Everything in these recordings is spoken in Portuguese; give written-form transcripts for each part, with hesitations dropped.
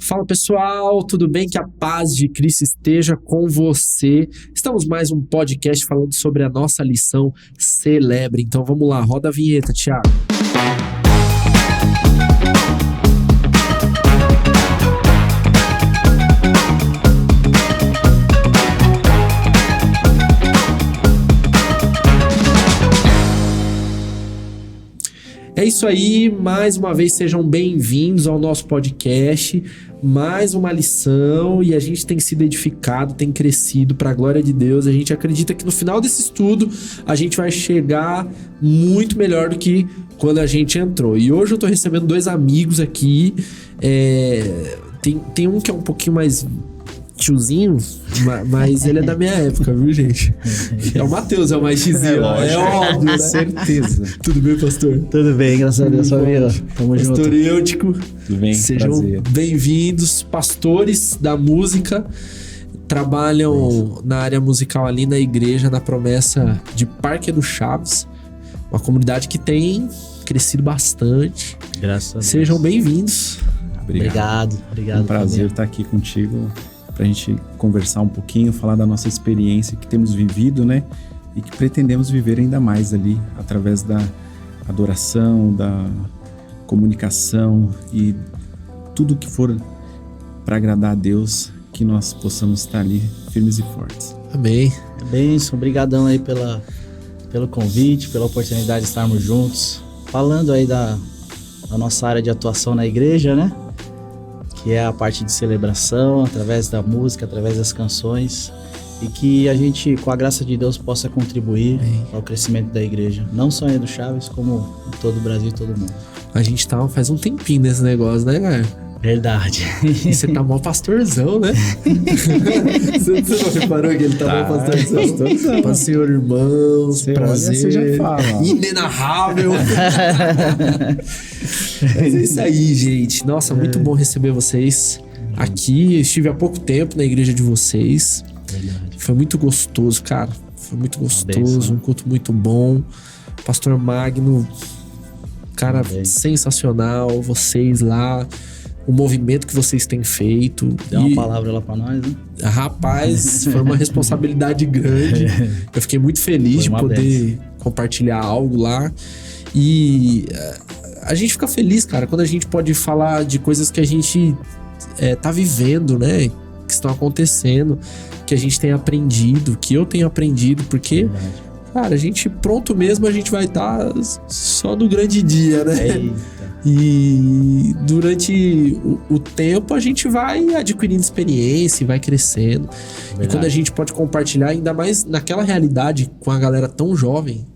Fala pessoal, tudo bem? Que a paz de Cristo esteja com você. Estamos mais um podcast falando sobre a nossa lição Celebre. Então vamos lá, roda a vinheta, Thiago. É isso aí, mais uma vez sejam bem-vindos ao nosso podcast, mais uma lição, e a gente tem sido edificado, tem crescido para a glória de Deus. A gente acredita que no final desse estudo a gente vai chegar muito melhor do que quando a gente entrou. E hoje eu tô recebendo dois amigos aqui, tem um que é um pouquinho mais tiozinho, mas ele é da minha época, viu, gente? É o Matheus, é o mais xizinho, é óbvio, né? Certeza. Tudo bem, pastor? Tudo bem, graças a Deus, família. Tamo junto. Pastor Eutico, Tudo bem, sejam prazer. bem-vindos, pastores da música, trabalham na área musical ali na igreja, na Promessa de Parque do Chaves, uma comunidade que tem crescido bastante. Graças a Deus. Sejam bem-vindos. Obrigado. É um prazer estar aqui contigo para a gente conversar um pouquinho, falar da nossa experiência que temos vivido, né? E que pretendemos viver ainda mais ali, através da adoração, da comunicação e tudo que for para agradar a Deus, que nós possamos estar ali firmes e fortes. Amém. É bênção, obrigadão aí pelo convite, pela oportunidade de estarmos juntos, falando aí da nossa área de atuação na igreja, né? Que é a parte de celebração, através da música, através das canções, e que a gente, com a graça de Deus, possa contribuir ao crescimento da igreja, não só aí do Chaves, como em todo o Brasil e todo mundo. A gente tá faz um tempinho nesse negócio, né, cara? Verdade. E você tá mó pastorzão, né? Você não reparou que ele tá mó pastorzão? Paz, Senhor, irmãos, Você prazer. olha, você já fala. Inenarrável. Mas é isso aí, gente. Nossa, muito bom receber vocês aqui. Eu estive há pouco tempo na igreja de vocês. Verdade. Foi muito gostoso, cara. Foi muito gostoso, bênção. um culto muito bom. Pastor Magno, cara, sensacional. Vocês lá, o movimento que vocês têm feito. Dá uma palavra lá pra nós, né? Rapaz, foi uma responsabilidade grande. Eu fiquei muito feliz de poder compartilhar algo lá. E a gente fica feliz, cara, quando a gente pode falar de coisas que a gente tá vivendo, né? Que estão acontecendo, que a gente tem aprendido, que eu tenho aprendido, porque, cara, a gente pronto mesmo, a gente vai estar só no grande dia, né? Eita. E durante o tempo a gente vai adquirindo experiência e vai crescendo. Verdade. E quando a gente pode compartilhar, ainda mais naquela realidade com a galera tão jovem,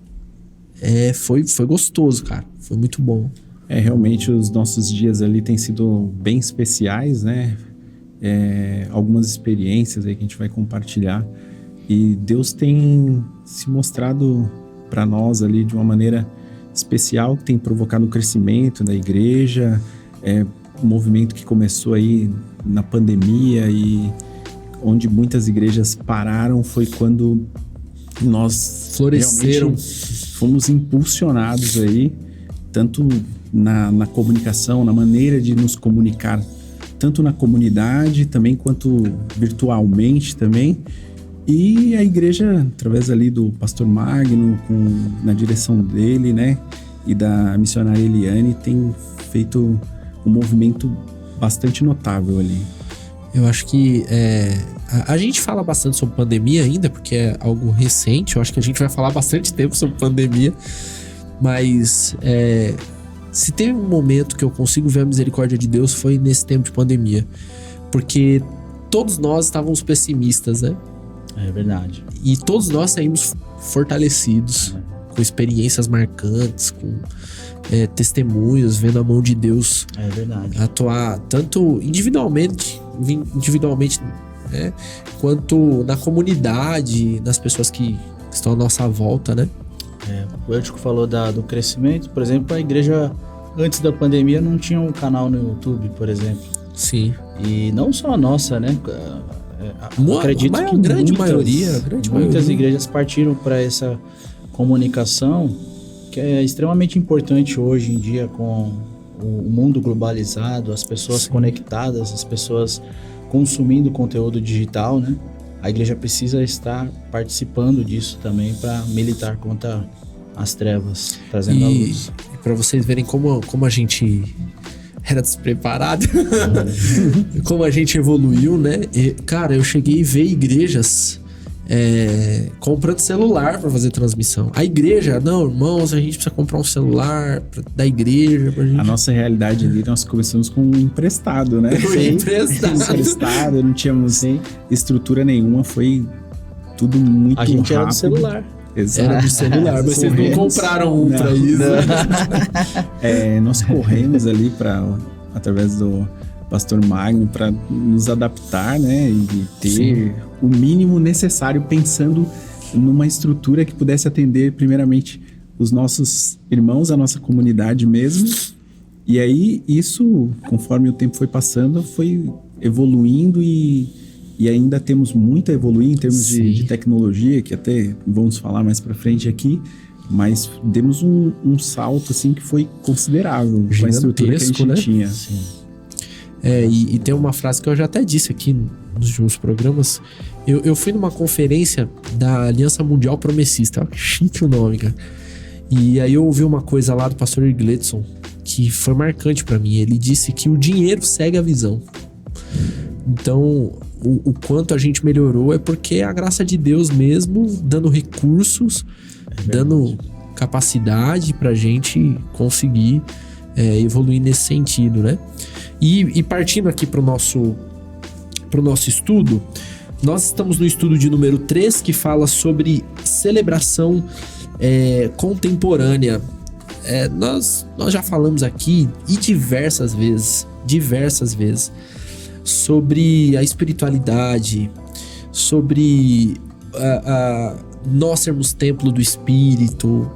foi gostoso, cara. Foi muito bom. Realmente os nossos dias ali têm sido bem especiais, né? Algumas experiências aí que a gente vai compartilhar. E Deus tem se mostrado para nós ali de uma maneira especial, que tem provocado um crescimento da igreja, um movimento que começou aí na pandemia e onde muitas igrejas pararam foi quando nós Floresceram. fomos impulsionados aí, tanto na comunicação, na maneira de nos comunicar, tanto na comunidade também quanto virtualmente também. E a igreja, através ali do pastor Magno, na direção dele, né, e da missionária Eliane, tem feito um movimento bastante notável ali. Eu acho que a gente fala bastante sobre pandemia ainda, porque é algo recente. Eu acho que a gente vai falar bastante tempo sobre pandemia. Mas se teve um momento que eu consigo ver a misericórdia de Deus, foi nesse tempo de pandemia. Porque todos nós estávamos pessimistas, né? É verdade. E todos nós saímos fortalecidos, com experiências marcantes, com testemunhos, vendo a mão de Deus atuar tanto individualmente, né, quanto na comunidade, nas pessoas que estão à nossa volta, né? O Eutico falou do crescimento. Por exemplo, a igreja, antes da pandemia, não tinha um canal no YouTube, por exemplo. Sim. E não só a nossa, né? Acredito que muitas igrejas partiram para essa comunicação, que é extremamente importante hoje em dia com o mundo globalizado, as pessoas conectadas, as pessoas consumindo conteúdo digital, né? A igreja precisa estar participando disso também para militar contra as trevas, trazendo a luz. E para vocês verem como a gente era despreparado, como a gente evoluiu, né? E, cara, eu cheguei a ver igrejas comprando celular para fazer transmissão. A igreja, não, irmãos, a gente precisa comprar um celular da igreja. Pra gente... A nossa realidade ali, nós começamos com um emprestado, né? Foi emprestado. Não tínhamos estrutura nenhuma, foi tudo muito rápido. A gente era do celular. Exato. Era do celular, mas vocês não compraram um pra isso. Nós corremos ali através do Pastor Magno para nos adaptar, né? E ter o mínimo necessário, pensando numa estrutura que pudesse atender primeiramente os nossos irmãos, a nossa comunidade mesmo. E aí isso, conforme o tempo foi passando, foi evoluindo e ainda temos muito a evoluir em termos de tecnologia, que até vamos falar mais para frente aqui, mas demos um salto assim que foi considerável com a estrutura que a gente tinha. Sim. E tem uma frase que eu já até disse aqui nos últimos programas. Eu fui numa conferência da Aliança Mundial Promessista, chique o nome, cara. E aí eu ouvi uma coisa lá do pastor Gledson que foi marcante pra mim. Ele disse que o dinheiro segue a visão. Então, o quanto a gente melhorou é porque a graça de Deus mesmo, dando recursos, dando capacidade pra gente conseguir evoluir nesse sentido, né? E partindo aqui pro nosso estudo, nós estamos no estudo de número 3, que fala sobre celebração contemporânea. Nós já falamos aqui e diversas vezes, sobre a espiritualidade, sobre nós sermos templo do Espírito.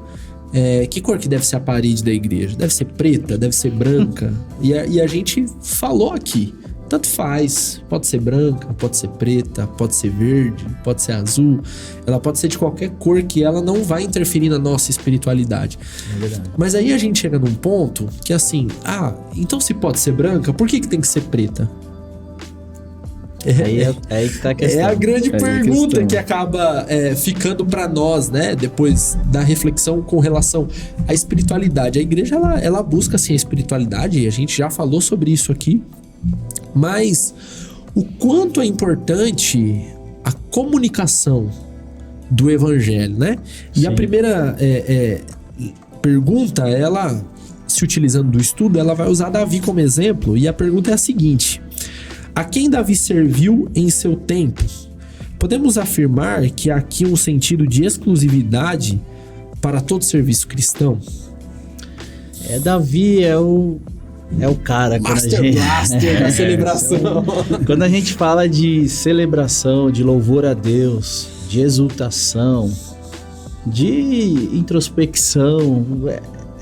Que cor que deve ser a parede da igreja? Deve ser preta? Deve ser branca? E a gente falou aqui, tanto faz, pode ser branca, pode ser preta, pode ser verde, pode ser azul, ela pode ser de qualquer cor, que ela não vai interferir na nossa espiritualidade. É verdade. Mas aí a gente chega num ponto que assim, então se pode ser branca, por que tem que ser preta? Aí que tá a questão. É a grande pergunta que acaba ficando para nós, né? Depois da reflexão com relação à espiritualidade. A igreja, ela busca, assim, a espiritualidade, e a gente já falou sobre isso aqui, mas o quanto é importante a comunicação do evangelho, né? E a primeira pergunta, ela, se utilizando do estudo, ela vai usar Davi como exemplo, e a pergunta é a seguinte: a quem Davi serviu em seu tempo? Podemos afirmar que há aqui um sentido de exclusividade para todo serviço cristão? Davi é o cara. Blaster da celebração. Quando a gente fala de celebração, de louvor a Deus, de exultação, de introspecção,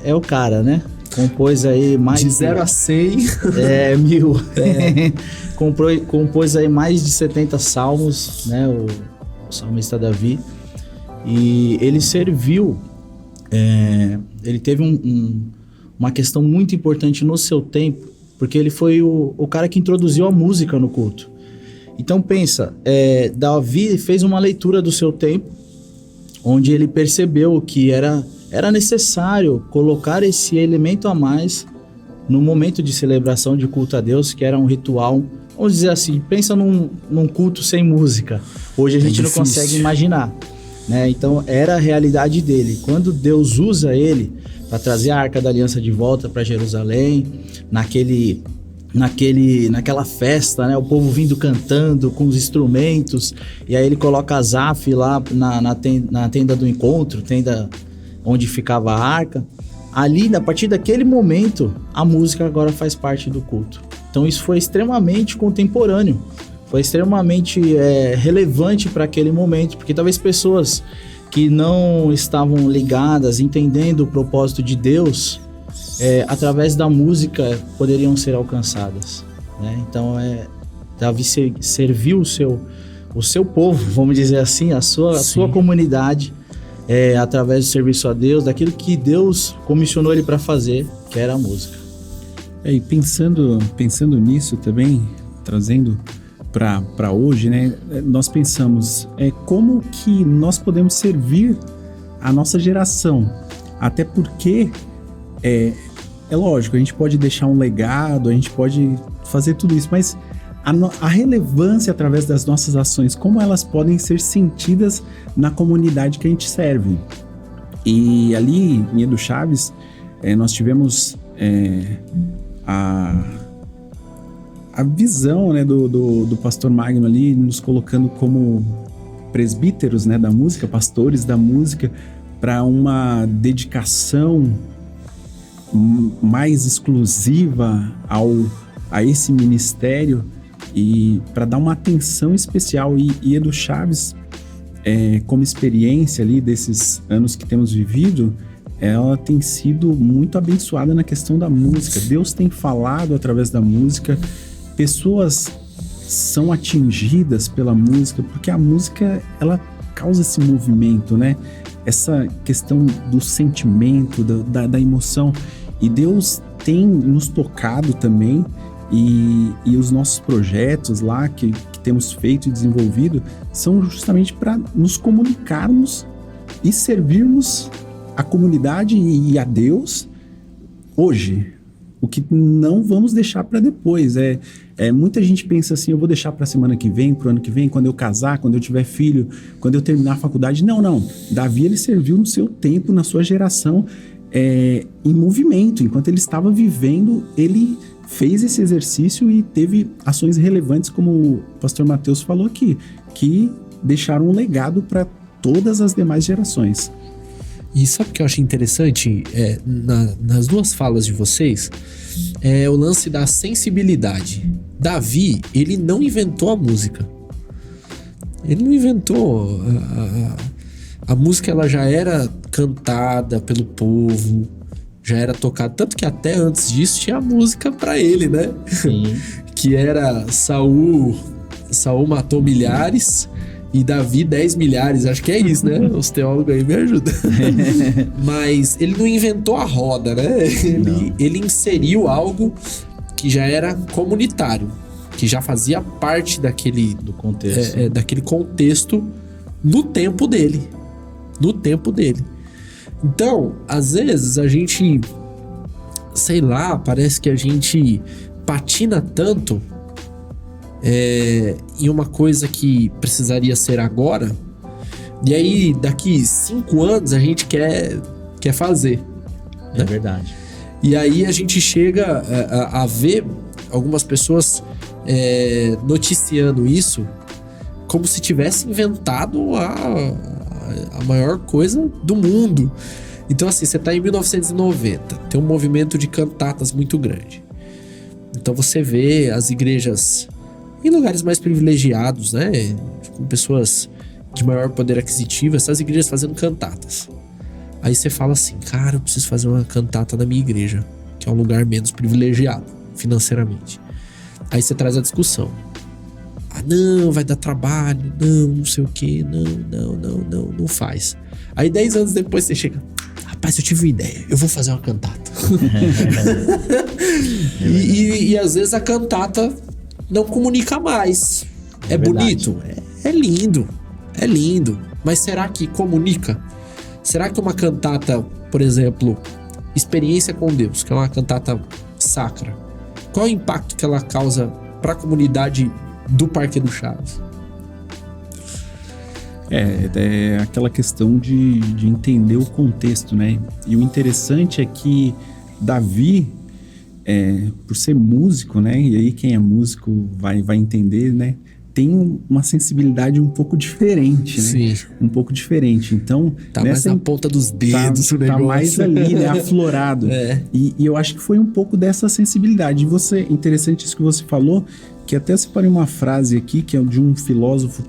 é o cara, né? Compôs aí mais... De 0 a 100. 1000. Compôs aí mais de 70 salmos, né? O salmista Davi. E ele serviu... ele teve uma questão muito importante no seu tempo, porque ele foi o cara que introduziu a música no culto. Então pensa, Davi fez uma leitura do seu tempo, onde ele percebeu que era necessário colocar esse elemento a mais no momento de celebração de culto a Deus, que era um ritual, vamos dizer assim, pensa num culto sem música. Hoje a gente não consegue imaginar, né? Então era a realidade dele. Quando Deus usa ele para trazer a Arca da Aliança de volta para Jerusalém, naquela festa, né? O povo vindo cantando com os instrumentos, e aí ele coloca Asaf lá na tenda do encontro, tenda onde ficava a arca. Ali, a partir daquele momento, a música agora faz parte do culto. Então isso foi extremamente contemporâneo, foi extremamente relevante para aquele momento, porque talvez pessoas que não estavam ligadas, entendendo o propósito de Deus, através da música poderiam ser alcançadas, né? Então Davi serviu o seu povo, vamos dizer assim, a sua comunidade, através do serviço a Deus, daquilo que Deus comissionou ele para fazer, que era a música. E pensando nisso também, trazendo para hoje, né? Nós pensamos como que nós podemos servir a nossa geração. Até porque é lógico, a gente pode deixar um legado, a gente pode fazer tudo isso, mas a relevância através das nossas ações, como elas podem ser sentidas na comunidade que a gente serve. E ali em Edu Chaves, nós tivemos a visão, né, do pastor Magno ali, nos colocando como presbíteros, né, da música, pastores da música, para uma dedicação mais exclusiva a esse ministério e para dar uma atenção especial. E Edu Chaves, como experiência ali desses anos que temos vivido, ela tem sido muito abençoada na questão da música. Deus tem falado através da música, pessoas são atingidas pela música, porque a música, ela causa esse movimento, né? Essa questão do sentimento, da emoção. E Deus tem nos tocado também, e os nossos projetos lá que temos feito e desenvolvido são justamente para nos comunicarmos e servirmos a comunidade e a Deus hoje. O que não vamos deixar para depois. Muita gente pensa assim, eu vou deixar para a semana que vem, para o ano que vem, quando eu casar, quando eu tiver filho, quando eu terminar a faculdade. Não. Davi, ele serviu no seu tempo, na sua geração, em movimento. Enquanto ele estava vivendo, ele fez esse exercício e teve ações relevantes, como o pastor Mateus falou aqui, que deixaram um legado para todas as demais gerações. E sabe o que eu achei interessante nas duas falas de vocês? É o lance da sensibilidade. Davi, ele não inventou a música. Ele não inventou. A música, ela já era cantada pelo povo, já era tocada. Tanto que até antes disso tinha a música pra ele, né? Sim. Que era Saul matou milhares e Davi 10 milhares, acho que é isso, né? Os teólogos aí me ajudam. Mas ele não inventou a roda, né? Ele inseriu algo que já era comunitário, que já fazia parte daquele contexto. Daquele contexto no tempo dele. Então, às vezes a gente, sei lá, parece que a gente patina tanto em uma coisa que precisaria ser agora, e aí daqui 5 anos a gente quer fazer. É verdade. E aí a gente chega a ver algumas pessoas noticiando isso como se tivesse inventado a maior coisa do mundo. Então assim, você tá em 1990, tem um movimento de cantatas muito grande. Então você vê as igrejas em lugares mais privilegiados, né? Com pessoas de maior poder aquisitivo, essas igrejas fazendo cantatas. Aí você fala assim, cara, eu preciso fazer uma cantata na minha igreja, que é um lugar menos privilegiado financeiramente. Aí você traz a discussão. Não, vai dar trabalho, não sei o que, não faz. Aí 10 anos depois você chega, rapaz, eu tive uma ideia, eu vou fazer uma cantata. E às vezes a cantata não comunica mais. É bonito? É lindo. Mas será que comunica? Será que uma cantata, por exemplo, Experiência com Deus, que é uma cantata sacra, qual é o impacto que ela causa para a comunidade do Parque Edu Chaves? É aquela questão de entender o contexto, né? E o interessante é que Davi, por ser músico, né? E aí quem é músico vai entender, né? Tem uma sensibilidade um pouco diferente, né? Sim. Um pouco diferente. Então, tá mais na ponta dos dedos o negócio. Tá mais ali, né? Aflorado. E eu acho que foi um pouco dessa sensibilidade. E interessante isso que você falou, que até eu separei uma frase aqui, que é de um filósofo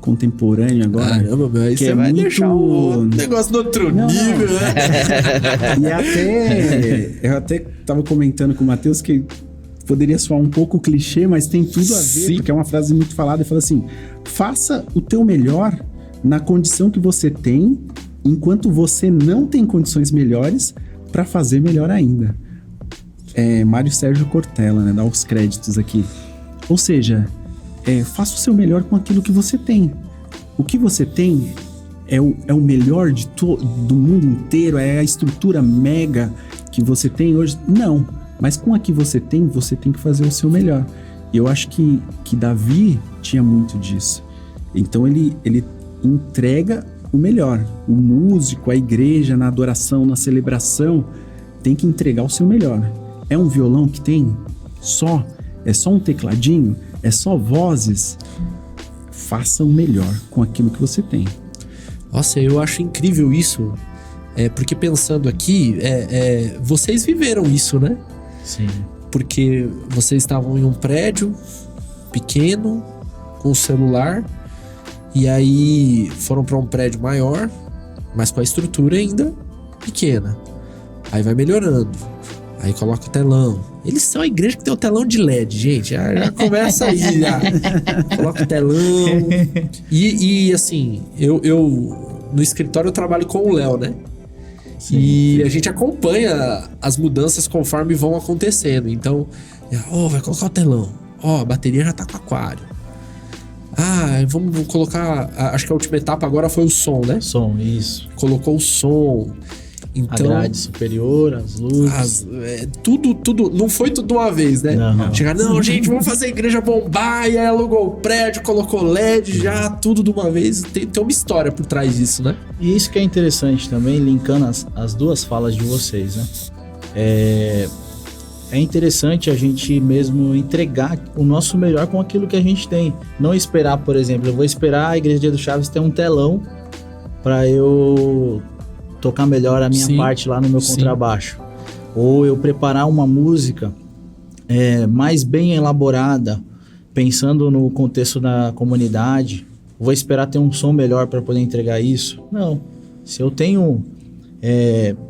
contemporâneo agora. Caramba, meu, aí que você vai deixar o negócio no outro nível, né? E eu até tava comentando com o Mateus que poderia soar um pouco clichê, mas tem tudo a ver, Sim. Porque é uma frase muito falada, e fala assim, faça o teu melhor na condição que você tem, enquanto você não tem condições melhores para fazer melhor ainda. Mário Sérgio Cortella, né? Dá os créditos aqui. Ou seja, faça o seu melhor com aquilo que você tem. O que você tem é o melhor do mundo inteiro, é a estrutura mega que você tem hoje? Não, mas com a que você tem que fazer o seu melhor. E eu acho que Davi tinha muito disso. Então ele entrega o melhor. O músico, a igreja, na adoração, na celebração, tem que entregar o seu melhor. É um violão que tem é só um tecladinho, é só vozes. Faça o melhor com aquilo que você tem. Nossa, eu acho incrível isso. Porque pensando aqui, vocês viveram isso, né? Sim. Porque vocês estavam em um prédio pequeno, com o celular, e aí foram para um prédio maior, mas com a estrutura ainda pequena. Aí vai melhorando. Aí coloca o telão. Eles são a igreja que tem o telão de LED, gente. Já começa aí, já. Coloca o telão. E assim, eu no escritório eu trabalho com o Léo, né? Sim, e a gente acompanha as mudanças conforme vão acontecendo. Então, vai colocar o telão. A bateria já tá com aquário. Vamos colocar... Acho que a última etapa agora foi o som, né? Som, isso. Colocou o som. Então, a grade superior, as luzes. Tudo. Não foi tudo de uma vez, né? Não. Gente, vamos fazer a igreja bombar. E aí alugou o prédio, colocou LED, já tudo de uma vez. Tem uma história por trás disso, né? E isso que é interessante também, linkando as duas falas de vocês, né? É interessante a gente mesmo entregar o nosso melhor com aquilo que a gente tem. Não esperar, por exemplo, eu vou esperar a Igreja Dia do Chaves ter um telão para eu tocar melhor a minha parte lá no meu contrabaixo. Ou eu preparar uma música mais bem elaborada, pensando no contexto da comunidade. Vou esperar ter um som melhor para poder entregar isso? Não. Se eu tenho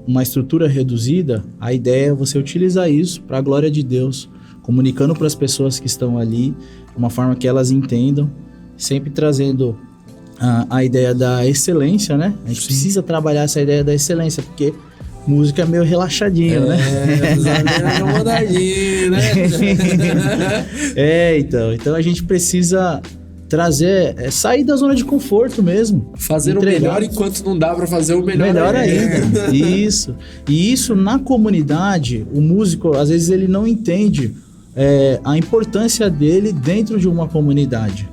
uma estrutura reduzida, a ideia é você utilizar isso para a glória de Deus, comunicando para as pessoas que estão ali, de uma forma que elas entendam, sempre trazendo a ideia da excelência, né? A gente precisa trabalhar essa ideia da excelência, porque música é meio relaxadinho, né? Então a gente precisa trazer, sair da zona de conforto mesmo. Fazer o melhor enquanto não dá para fazer o melhor ainda. Isso. E isso na comunidade, o músico, às vezes ele não entende a importância dele dentro de uma comunidade.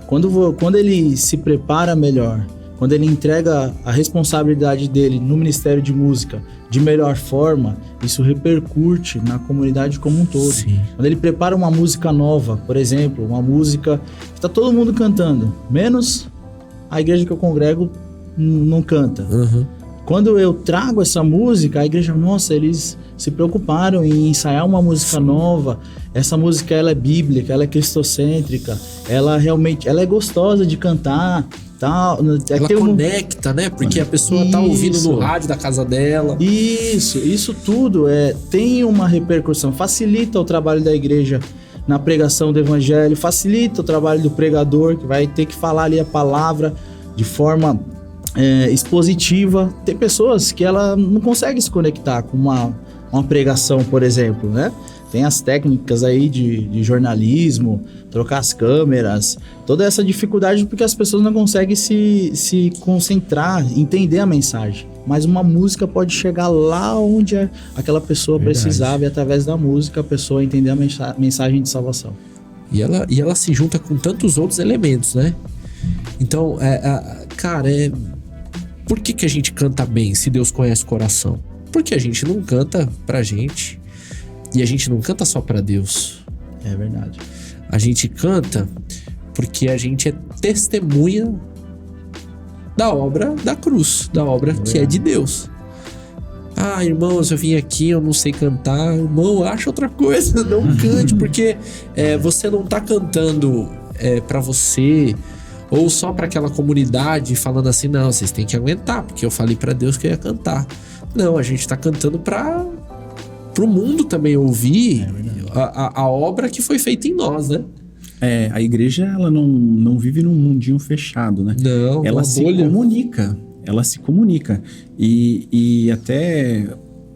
Quando ele se prepara melhor, quando ele entrega a responsabilidade dele no Ministério de Música de melhor forma, isso repercute na comunidade como um todo. Sim. Quando ele prepara uma música nova, por exemplo, uma música que está todo mundo cantando, menos a igreja que eu congrego não canta. Uhum. Quando eu trago essa música, a igreja, nossa, eles se preocuparam em ensaiar uma música nova. Essa música, ela é bíblica, ela é cristocêntrica, ela é gostosa de cantar. Ela conecta, né? Porque a pessoa tá ouvindo no rádio da casa dela. Isso tudo tem uma repercussão, facilita o trabalho da igreja na pregação do evangelho, facilita o trabalho do pregador, que vai ter que falar ali a palavra de forma expositiva. Tem pessoas que ela não consegue se conectar com uma pregação, por exemplo, né? Tem as técnicas aí de jornalismo, trocar as câmeras, toda essa dificuldade porque as pessoas não conseguem se concentrar, entender a mensagem. Mas uma música pode chegar lá onde aquela pessoa precisava, e através da música a pessoa entender a mensagem de salvação. E ela se junta com tantos outros elementos, né? Então, por que a gente canta bem se Deus conhece o coração? Porque a gente não canta pra gente. E a gente não canta só pra Deus. É verdade. A gente canta porque a gente é testemunha da obra da cruz, da obra que é de Deus. Irmãos, eu vim aqui, eu não sei cantar. Irmão, acha outra coisa, não cante, porque você não tá cantando pra você ou só pra aquela comunidade falando assim, não, vocês têm que aguentar, porque eu falei pra Deus que eu ia cantar. Não, a gente tá cantando pro mundo também ouvir a obra que foi feita em nós, né? A igreja, ela não vive num mundinho fechado, né? Não, ela se comunica. Ela se comunica. E até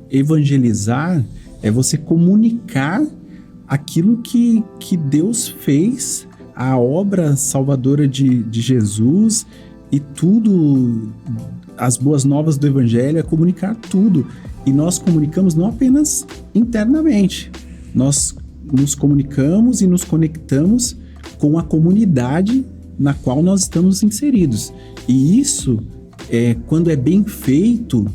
evangelizar é você comunicar aquilo que Deus fez, a obra salvadora de Jesus e tudo, as boas novas do evangelho, é comunicar tudo. E nós comunicamos não apenas internamente, nós nos comunicamos e nos conectamos com a comunidade na qual nós estamos inseridos. E isso, quando é bem feito,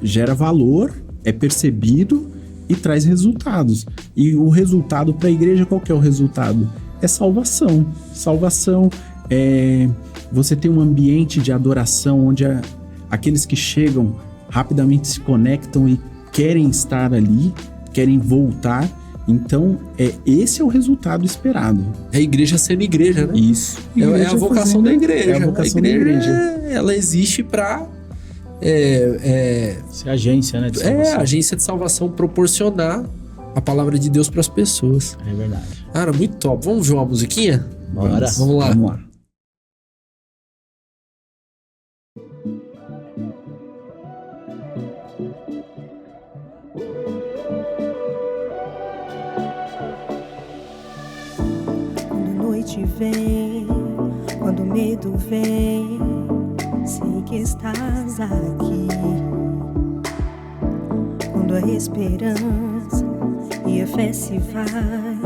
gera valor, é percebido e traz resultados. E o resultado para a igreja, qual que é o resultado? É salvação. Salvação é você ter um ambiente de adoração onde aqueles que chegam rapidamente se conectam e querem estar ali, querem voltar. Então, esse é o resultado esperado. É a igreja sendo igreja, né? Isso. É a vocação da igreja. É a vocação da igreja. Ela existe para... ser agência, né? De salvação. Agência de salvação, proporcionar a palavra de Deus para as pessoas. É verdade. Cara, muito top. Vamos ver uma musiquinha? Bora. Vamos lá. Vamos lá. Vem, quando o medo vem, sei que estás aqui. Quando a esperança e a fé se vai,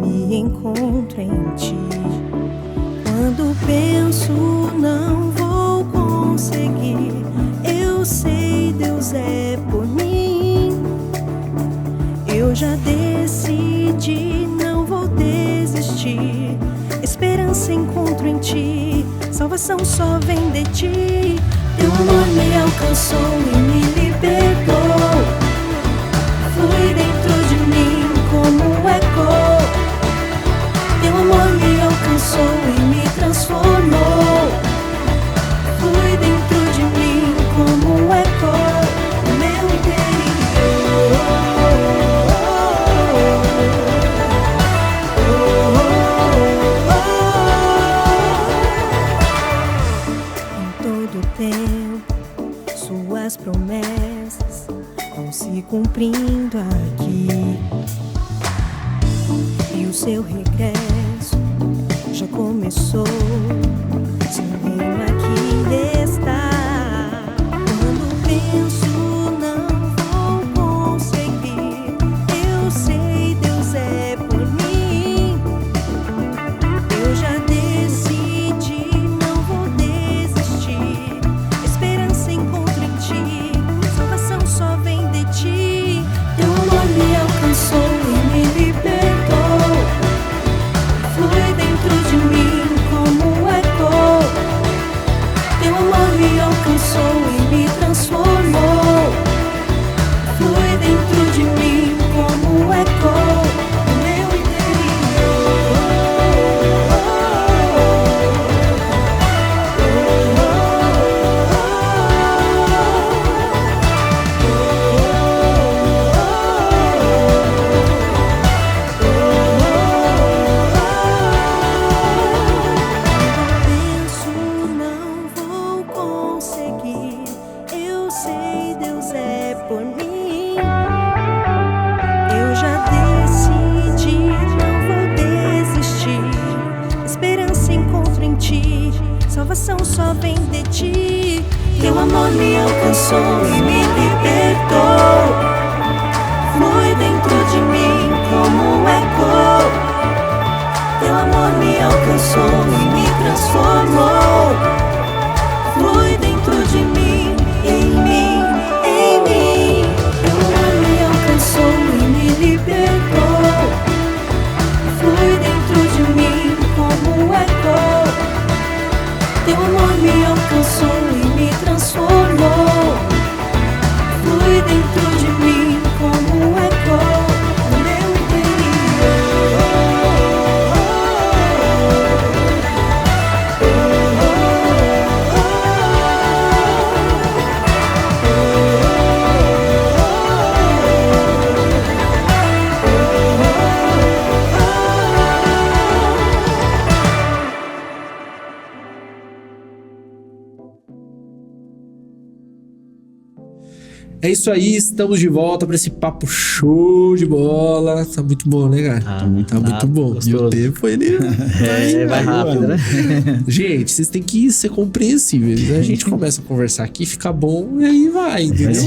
me encontro em ti. Quando penso não vou conseguir, eu sei Deus é por mim. Eu já decidi, não vou desistir. Esperança encontro em ti, salvação só vem de ti. Teu amor me alcançou e me libertou. Flui dentro de mim como um eco. Teu amor me alcançou e me transformou. Flui dentro de mim como um eco no meu interior. Suas promessas vão se cumprindo aqui, e o seu regresso já começou. Seu reino aqui está. Quando penso não vou conseguir, eu sei Deus é por mim. Eu já decidi, não vou desistir. Esperança encontro em ti, salvação só vem de ti. Teu amor me alcançou e me libertou. Flui dentro de mim como um eco. Teu amor me alcançou e me transformou. Flui dentro de mim como um eco no meu interior. Salvação só vem de ti. Teu amor me alcançou e me libertou. Flui dentro de mim como um eco. Teu amor me alcançou e me transformou. Flui dentro de mim, em mim, em mim. Teu amor me alcançou e me libertou. Flui dentro de mim como um eco. Teu amor me alcançou e me transformou. É isso aí, estamos de volta para esse papo show de bola. Tá muito bom, né, cara? Tá muito bom. Gostoso. E o tempo, ele vai rápido, né? Gente, vocês têm que ser compreensíveis. A gente começa a conversar aqui, fica bom, e aí vai, entendeu?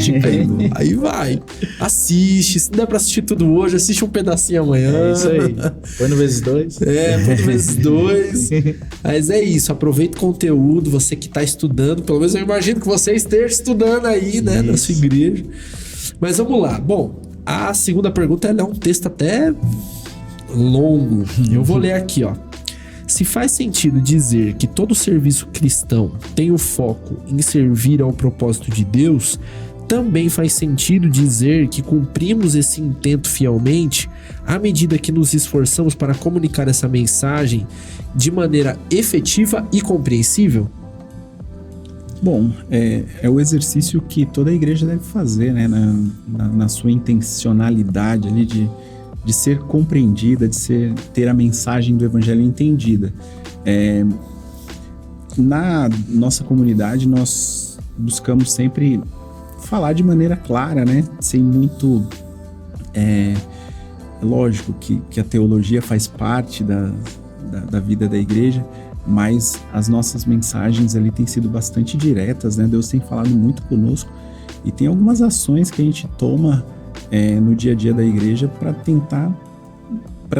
Aí vai. Assiste, se não der pra assistir tudo hoje, assiste um pedacinho amanhã. É isso aí. Põe no vezes 2. Põe no vezes 2. Mas é isso, aproveita o conteúdo, você que tá estudando, pelo menos eu imagino que você esteja estudando aí, né, na sua igreja. Mas vamos lá. Bom, a segunda pergunta ela é um texto até longo. Eu vou ler aqui, ó. Se faz sentido dizer que todo serviço cristão tem o foco em servir ao propósito de Deus, também faz sentido dizer que cumprimos esse intento fielmente à medida que nos esforçamos para comunicar essa mensagem de maneira efetiva e compreensível? Bom, é o exercício que toda a igreja deve fazer, né? Na sua intencionalidade ali de ser compreendida, de ter a mensagem do evangelho entendida. Na nossa comunidade, nós buscamos sempre falar de maneira clara, né? Sem muito... lógico que a teologia faz parte da vida da igreja, mas as nossas mensagens ali têm sido bastante diretas, né? Deus tem falado muito conosco e tem algumas ações que a gente toma no dia a dia da igreja para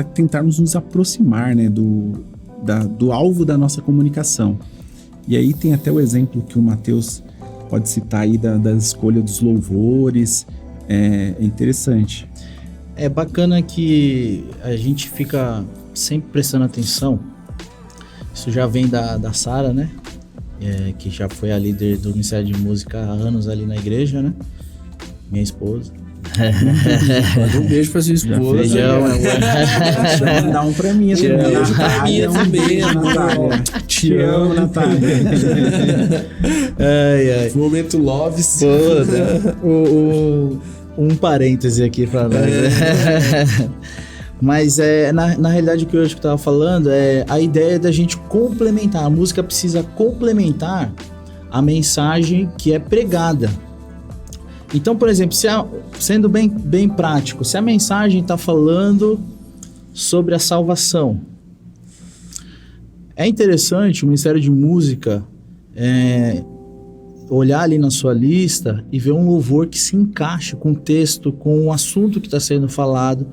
tentarmos nos aproximar, né? Do alvo da nossa comunicação. E aí tem até o exemplo que o Mateus pode citar aí da escolha dos louvores, é interessante. É bacana que a gente fica sempre prestando atenção. Isso já vem da Sara, né? Que já foi a líder do Ministério de Música há anos ali na igreja, né? Minha esposa. Manda um beijo pra sua esposa. Já mandar um pra mim. Te amo, Natália. Momento Loves. Um parêntese aqui pra nós. Mas na realidade o que eu acho que eu tava falando é a ideia da gente complementar. A música precisa complementar a mensagem que é pregada. Então, por exemplo, sendo bem prático, se a mensagem está falando sobre a salvação, é interessante o Ministério de Música olhar ali na sua lista e ver um louvor que se encaixa com o texto, com o assunto que está sendo falado.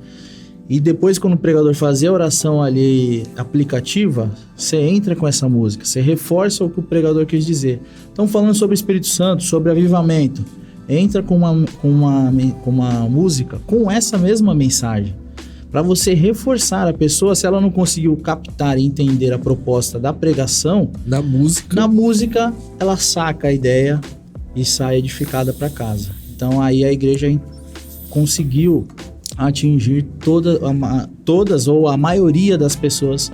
E depois, quando o pregador fazer a oração ali aplicativa, você entra com essa música, você reforça o que o pregador quis dizer. Então, falando sobre o Espírito Santo, sobre avivamento, entra com uma música com essa mesma mensagem, para você reforçar a pessoa. Se ela não conseguiu captar e entender a proposta da pregação, na música ela saca a ideia e sai edificada para casa. Então aí a igreja conseguiu atingir todas ou a maioria das pessoas.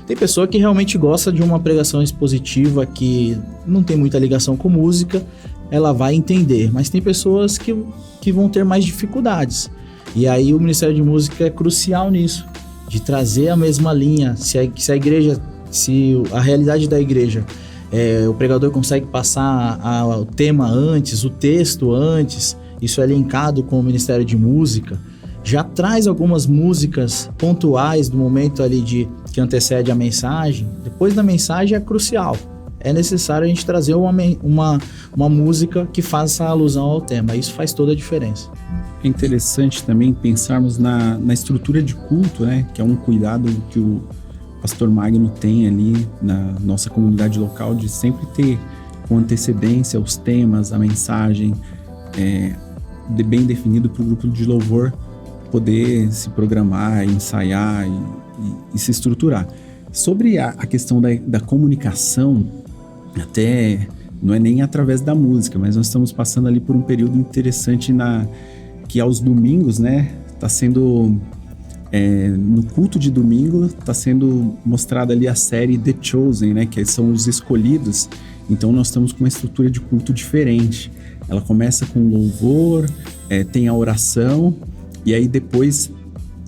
Tem pessoa que realmente gosta de uma pregação expositiva que não tem muita ligação com música, ela vai entender, mas tem pessoas que vão ter mais dificuldades. E aí o Ministério de Música é crucial nisso, de trazer a mesma linha. Se a realidade da igreja, o pregador consegue passar o tema antes, o texto antes, isso é linkado com o Ministério de Música, já traz algumas músicas pontuais do momento ali que antecede a mensagem. Depois da mensagem é crucial. É necessário a gente trazer uma música que faça alusão ao tema. Isso faz toda a diferença. É interessante também pensarmos na estrutura de culto, né? Que é um cuidado que o pastor Magno tem ali na nossa comunidade local, de sempre ter com antecedência os temas, a mensagem, bem definido para o grupo de louvor poder se programar, ensaiar e se estruturar. Sobre a questão da comunicação, até não é nem através da música, mas nós estamos passando ali por um período interessante que aos domingos, né, está sendo no culto de domingo está sendo mostrada ali a série The Chosen, né, que são os escolhidos. Então nós estamos com uma estrutura de culto diferente. Ela começa com louvor, tem a oração, e aí depois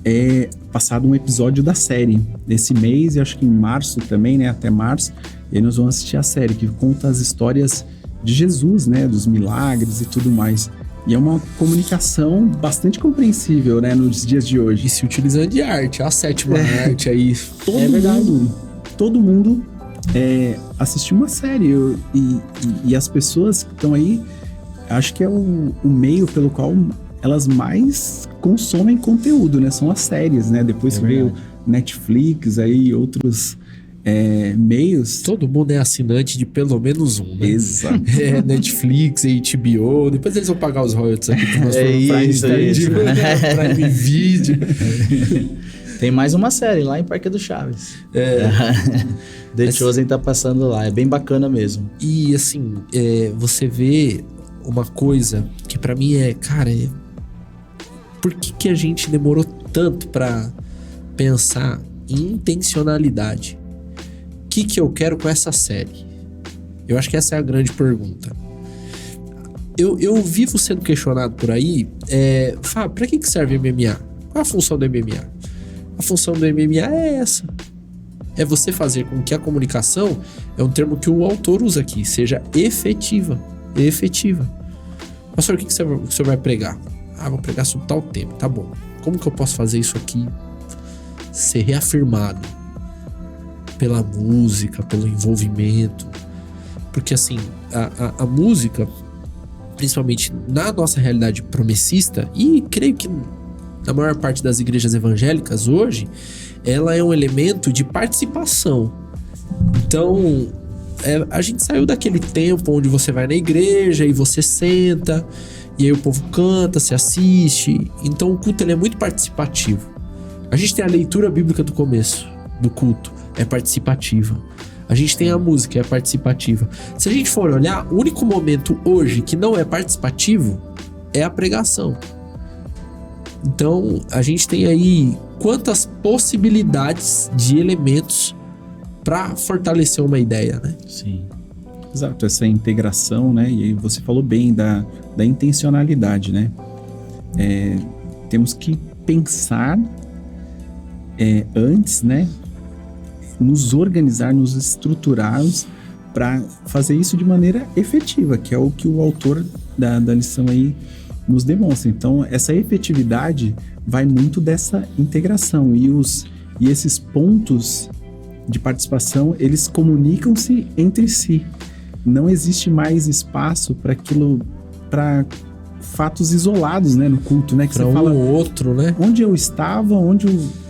é passado um episódio da série. Nesse mês, e acho que em março também, né, até março, e aí nós vamos assistir a série que conta as histórias de Jesus, né, dos milagres e tudo mais. E é uma comunicação bastante compreensível, né, nos dias de hoje. E se utilizando de arte, a sétima arte aí. Todo mundo assistiu uma série. E as pessoas que estão aí, acho que é o meio pelo qual elas mais consomem conteúdo, né? São as séries, né? Depois que veio Netflix, aí outros meios. Todo mundo é assinante de pelo menos um, né? Exato. Netflix, HBO, depois eles vão pagar os royalties aqui pro nosso Prime Video. Tem mais uma série lá em Parque do Chaves. The Chosen tá passando lá, é bem bacana mesmo. E assim, você vê uma coisa que pra mim cara, por que a gente demorou tanto pra pensar em intencionalidade? O que eu quero com essa série? Eu acho que essa é a grande pergunta. Eu vivo sendo questionado por aí, Fábio, pra que serve MMA? Qual a função do MMA? A função do MMA é essa. É você fazer com que a comunicação, é um termo que o autor usa aqui, seja efetiva. Pastor, o que o senhor vai pregar? Vou pregar sobre tal tema, tá bom. Como que eu posso fazer isso aqui ser reafirmado? Pela música, pelo envolvimento. Porque assim, a música, principalmente na nossa realidade promessista, e creio que na maior parte das igrejas evangélicas hoje, ela é um elemento de participação. Então, a gente saiu daquele tempo onde você vai na igreja e você senta, e aí o povo canta, se assiste. Então o culto ele é muito participativo. A gente tem a leitura bíblica do começo do culto, é participativa. A gente tem a música, é participativa. Se a gente for olhar, o único momento hoje que não é participativo é a pregação. Então, a gente tem aí quantas possibilidades de elementos para fortalecer uma ideia, né? Sim. Exato, essa integração, né? E aí você falou bem da intencionalidade, né? Temos que pensar antes, né? Nos organizar, nos estruturarmos para fazer isso de maneira efetiva, que é o que o autor da lição aí nos demonstra. Então, essa efetividade vai muito dessa integração e esses pontos de participação, eles comunicam-se entre si. Não existe mais espaço para aquilo, para fatos isolados, né, no culto, né? Que pra você um fala, ou outro, né? Onde eu estava, onde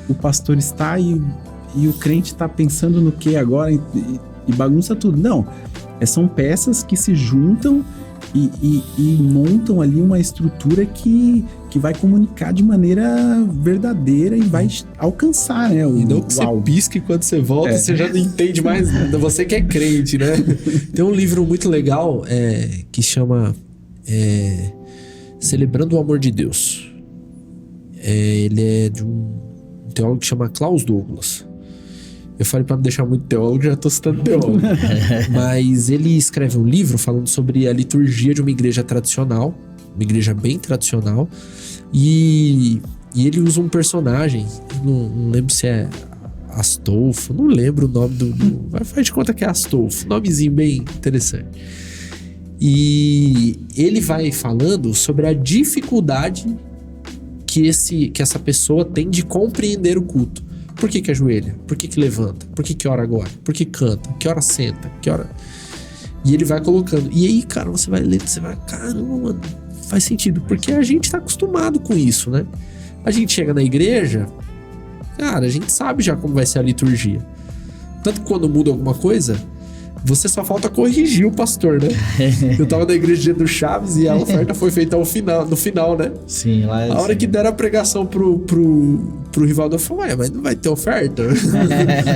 o pastor está e o crente está pensando no que agora e bagunça tudo. Não, são peças que se juntam e montam ali uma estrutura que vai comunicar de maneira verdadeira e vai alcançar, né? E não que você pisque quando você volta, você já não entende mais nada. Você que é crente, né? Tem um livro muito legal que chama Celebrando o Amor de Deus. Ele é de um teólogo que chama Klaus Douglas. Eu falei pra não deixar muito teólogo, já tô citando teólogo. Mas ele escreve um livro falando sobre a liturgia de uma igreja tradicional, uma igreja bem tradicional, e ele usa um personagem, não lembro se é Astolfo, não lembro o nome mas faz de conta que é Astolfo, nomezinho bem interessante. E ele vai falando sobre a dificuldade que essa pessoa tem de compreender o culto. Por que ajoelha? Por que levanta? Por que ora agora? Por que canta? Que hora senta? Que hora... E ele vai colocando. E aí, cara, você vai ler, você vai... Caramba, mano, faz sentido. Porque a gente tá acostumado com isso, né? A gente chega na igreja, cara, a gente sabe já como vai ser a liturgia. Tanto que quando muda alguma coisa, você só falta corrigir o pastor, né? Eu tava na igreja do Chaves e a oferta foi feita no final, né? Sim, lá a hora que deram a pregação pro Rivaldo, eu falei, mas não vai ter oferta?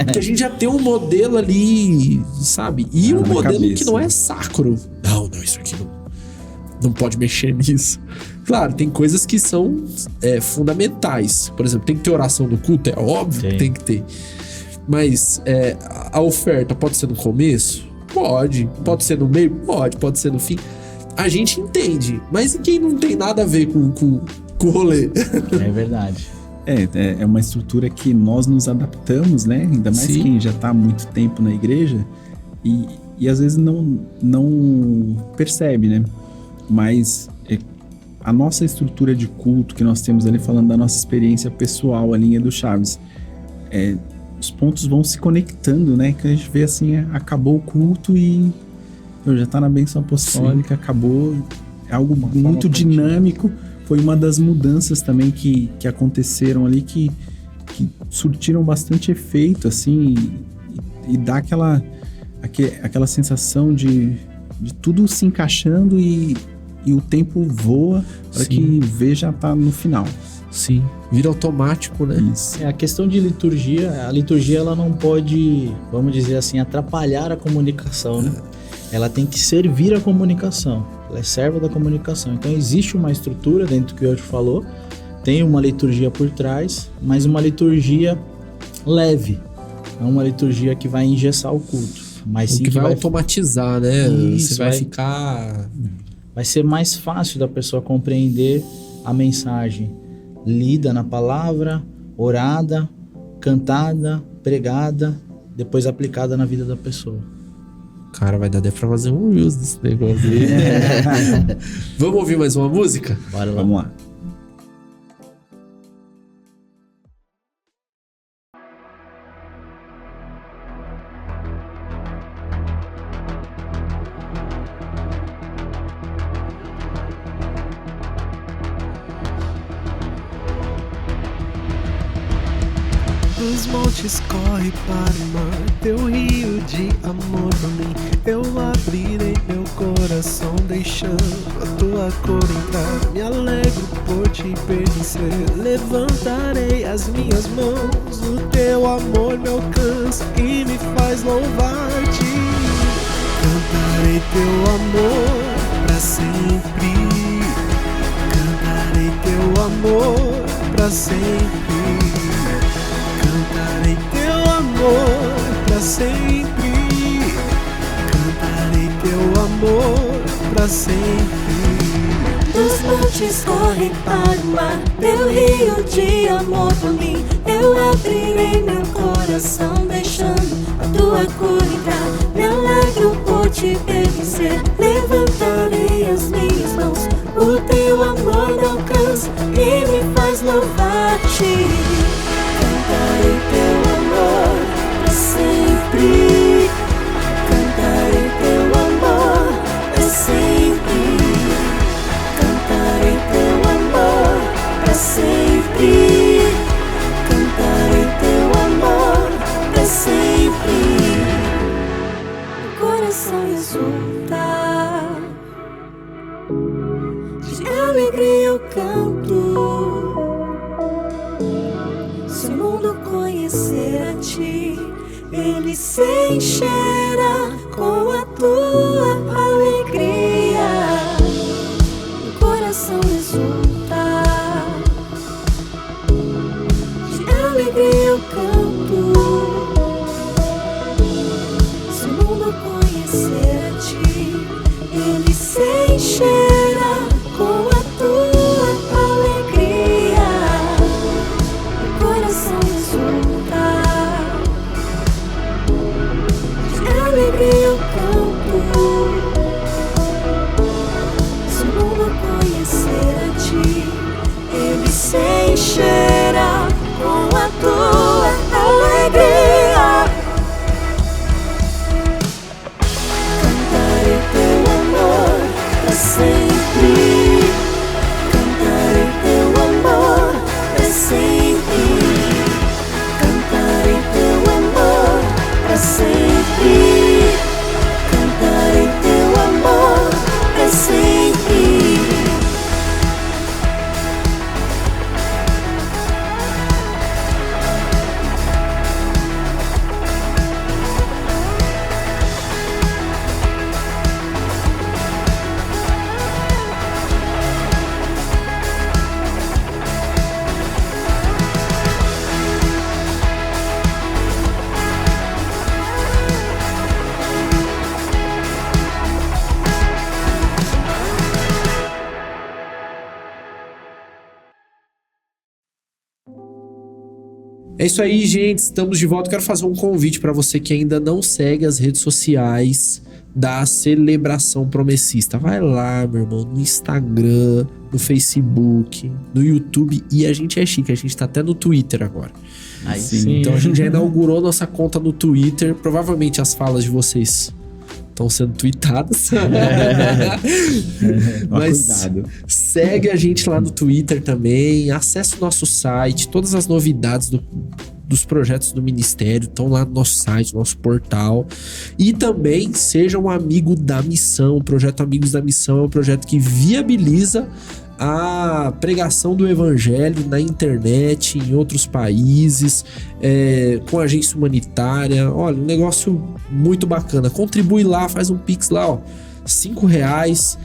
Porque a gente já tem um modelo ali, sabe? E um modelo cabeça, que não é sacro. Não, isso aqui não pode mexer nisso. Claro, tem coisas que são fundamentais. Por exemplo, tem que ter oração no culto, é óbvio que tem que ter. Mas a oferta pode ser no começo? Pode. Pode ser no meio? Pode ser no fim. A gente entende. Mas e quem não tem nada a ver com o rolê? É verdade. É uma estrutura que nós nos adaptamos, né? Ainda mais quem já está há muito tempo na igreja e às vezes não percebe, né? Mas a nossa estrutura de culto que nós temos ali, falando da nossa experiência pessoal ali em Edu Chaves, os pontos vão se conectando, né? Que a gente vê assim, acabou o culto e já tá na bênção apostólica, acabou. É algo muito dinâmico. Foi uma das mudanças também que aconteceram ali, que surtiram bastante efeito, assim, e dá aquela sensação de tudo se encaixando e o tempo voa para que já tá no final. Sim, vira automático, né? Isso. A questão de liturgia, a liturgia ela não pode, vamos dizer assim, atrapalhar a comunicação, né? Ela tem que servir a comunicação, ela é serva da comunicação. Então existe uma estrutura dentro do que o Elton falou, tem uma liturgia por trás, mas uma liturgia leve, não uma liturgia que vai engessar o culto, mas sim que vai automatizar, né? Isso, você vai ficar... Vai ser mais fácil da pessoa compreender a mensagem lida na palavra, orada, cantada, pregada, depois aplicada na vida da pessoa. Cara, vai dar até pra fazer um reels desse negócio aí. Vamos ouvir mais uma música? Bora lá. Vamos lá. Dos montes corre para o mar, teu rio de amor por mim. Eu abrirei meu coração, deixando a tua cor entrar. Me alegro por te pertencer, levantarei as minhas mãos. O teu amor me alcança e me faz louvar-te. Cantarei teu amor pra sempre, cantarei teu amor pra sempre. Cantarei teu amor pra sempre, cantarei teu amor pra sempre. Dos montes corre para o mar, teu rio de amor por mim. Eu abrirei meu coração, deixando a tua cor entrar. Me alegro por te pertencer, levantarei as minhas mãos. O teu amor me alcança e me faz louvar-te. Cantarei teu amor pra sempre, cantarei teu amor pra sempre, cantarei teu amor pra sempre, cantarei teu amor pra sempre. Meu coração exulta, de alegria eu canto. Se o mundo conhecer a ti, ele se encherá com a tua alegria. Meu coração exulta, de alegria eu canto. Se o mundo conhecer a ti, ele se encherá com a tua alegria. Coração exulta, de alegria eu canto. Se o mundo conhecer a ti, ele se encherá com a tua alegria. Cantarei teu amor pra sempre, cantarei teu amor pra sempre, cantarei teu amor pra sempre, cantarei teu amor pra sempre. É isso aí, gente. Estamos de volta. Quero fazer um convite para você que ainda não segue as redes sociais da Celebração Promessista. Vai lá, meu irmão, no Instagram, no Facebook, no YouTube, e a gente é chique, a gente tá até no Twitter agora. Aí sim. Então a gente já inaugurou nossa conta no Twitter. Provavelmente as falas de vocês estão sendo tweetadas. Mas cuidado. segue a gente lá no Twitter também. Acesse o nosso site. Todas as novidades dos projetos do Ministério estão lá no nosso site, no nosso portal. E também seja um amigo da missão. O projeto Amigos da Missão é um projeto que viabiliza a pregação do evangelho na internet, em outros países, com agência humanitária. Olha, um negócio muito bacana. Contribui lá, faz um pix lá, ó, R$5,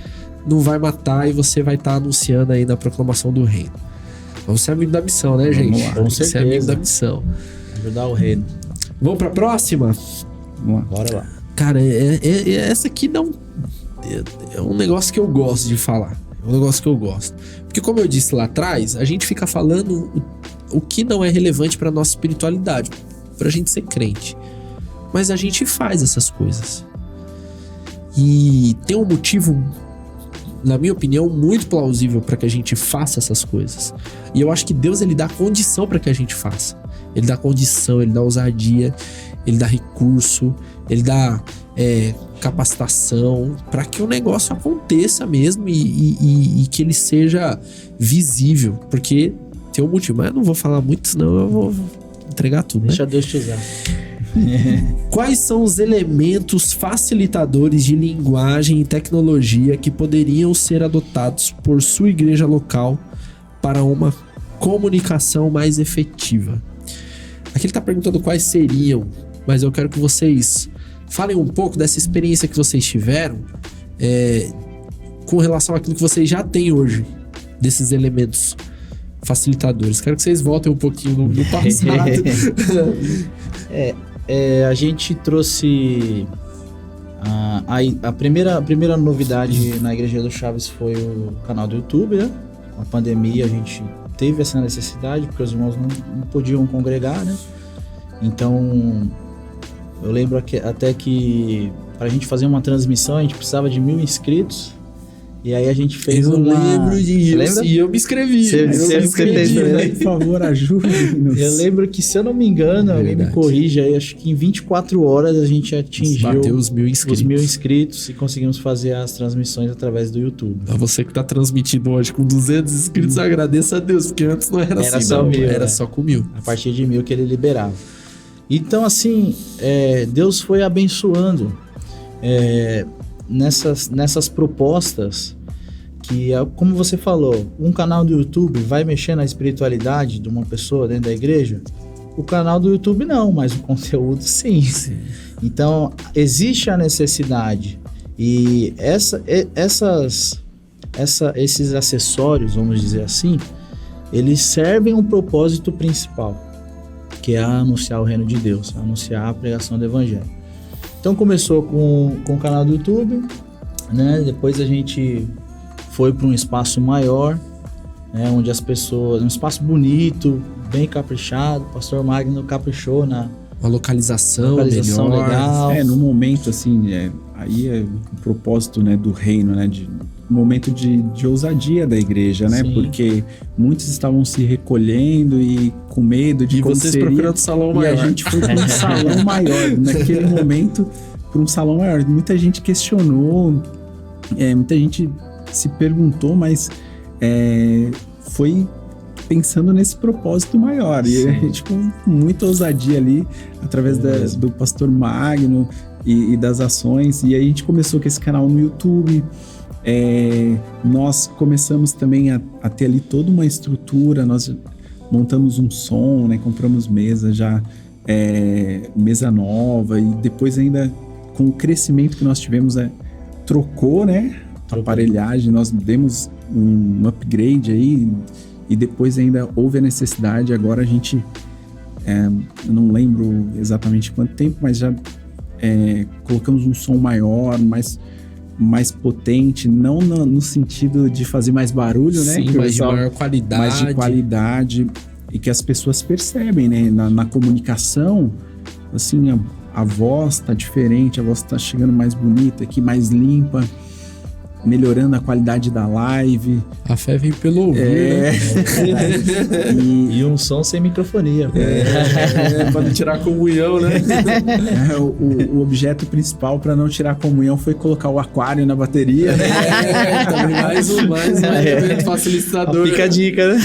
não vai matar, e você vai estar anunciando aí na proclamação do reino. Vamos ser amigo da missão, né, gente? Lá, vamos ser amigo da missão. Ajudar o reino. Vamos pra próxima? Vamos lá. Bora lá. Cara, essa aqui não... É um negócio que eu gosto de falar. É um negócio que eu gosto. Porque como eu disse lá atrás, a gente fica falando o que não é relevante pra nossa espiritualidade, pra gente ser crente. Mas a gente faz essas coisas. E tem um motivo, na minha opinião, muito plausível para que a gente faça essas coisas. E eu acho que Deus, ele dá condição para que a gente faça. Ele dá condição, ele dá ousadia, ele dá recurso, ele dá capacitação para que o negócio aconteça mesmo e que ele seja visível. Porque tem um motivo, mas eu não vou falar muito, senão eu vou entregar tudo, né? Deixa Deus te usar. Quais são os elementos facilitadores de linguagem e tecnologia que poderiam ser adotados por sua igreja local para uma comunicação mais efetiva? Aqui ele está perguntando quais seriam, mas eu quero que vocês falem um pouco dessa experiência que vocês tiveram com relação àquilo que vocês já têm hoje, desses elementos facilitadores. Quero que vocês voltem um pouquinho no passado. A gente trouxe a primeira novidade na Igreja do Chaves foi o canal do YouTube, né? Com a pandemia a gente teve essa necessidade, porque os irmãos não podiam congregar, né? Então, eu lembro até que para a gente fazer uma transmissão a gente precisava de 1.000 inscritos. E aí a gente fez lembro disso. E eu me inscrevi. Você fez, né? Por favor, ajude-nos. Eu lembro que, se eu não me engano, alguém me corrige aí, acho que em 24 horas a gente atingiu bateu os 1.000 inscritos. Os 1.000 inscritos e conseguimos fazer as transmissões através do YouTube. A você que tá transmitindo hoje com 200 inscritos, agradeça a Deus, porque antes não era assim, só não. 1.000, era só com 1.000. A partir de 1.000 que ele liberava. Então, assim, Deus foi abençoando nessas propostas que, como você falou, um canal do YouTube vai mexer na espiritualidade de uma pessoa dentro da igreja? O canal do YouTube não, mas o conteúdo sim. Então, existe a necessidade. E esses acessórios, vamos dizer assim, eles servem um propósito principal, que é anunciar o reino de Deus, anunciar a pregação do evangelho. Então começou com o canal do YouTube, né? Depois a gente foi para um espaço maior, né? Onde as pessoas... Um espaço bonito, bem caprichado. O pastor Magno caprichou na... Uma localização melhor. Legal. No momento, assim, aí é o propósito, né, do reino, né? Um momento de ousadia da igreja, né? Sim. Porque muitos estavam se recolhendo e com medo de... E vocês procurando salão maior. E a gente foi para um salão maior. Naquele momento, para um salão maior. Muita gente questionou, muita gente se perguntou, mas foi pensando nesse propósito maior. Sim. E a gente com muita ousadia ali, através do pastor Magno e das ações. E aí a gente começou com esse canal no YouTube. Nós começamos também a ter ali toda uma estrutura. Nós montamos um som, né? Compramos mesa já, mesa nova, e depois ainda com o crescimento que nós tivemos, trocou, né? A aparelhagem, nós demos um upgrade aí, e depois ainda houve a necessidade. Agora a gente, eu não lembro exatamente quanto tempo, mas já colocamos um som maior, mais potente, não no sentido de fazer mais barulho, né? Sim, mas de maior qualidade. Mais de qualidade, e que as pessoas percebem, né? Na comunicação, assim, a voz tá diferente, a voz tá chegando mais bonita aqui, mais limpa, melhorando a qualidade da live. A fé vem pelo ouvir, né? E um som sem microfonia. Pra não tirar a comunhão, né? O objeto principal para não tirar a comunhão foi colocar o aquário na bateria, né? Também mais um elemento facilitador. Fica a dica, né?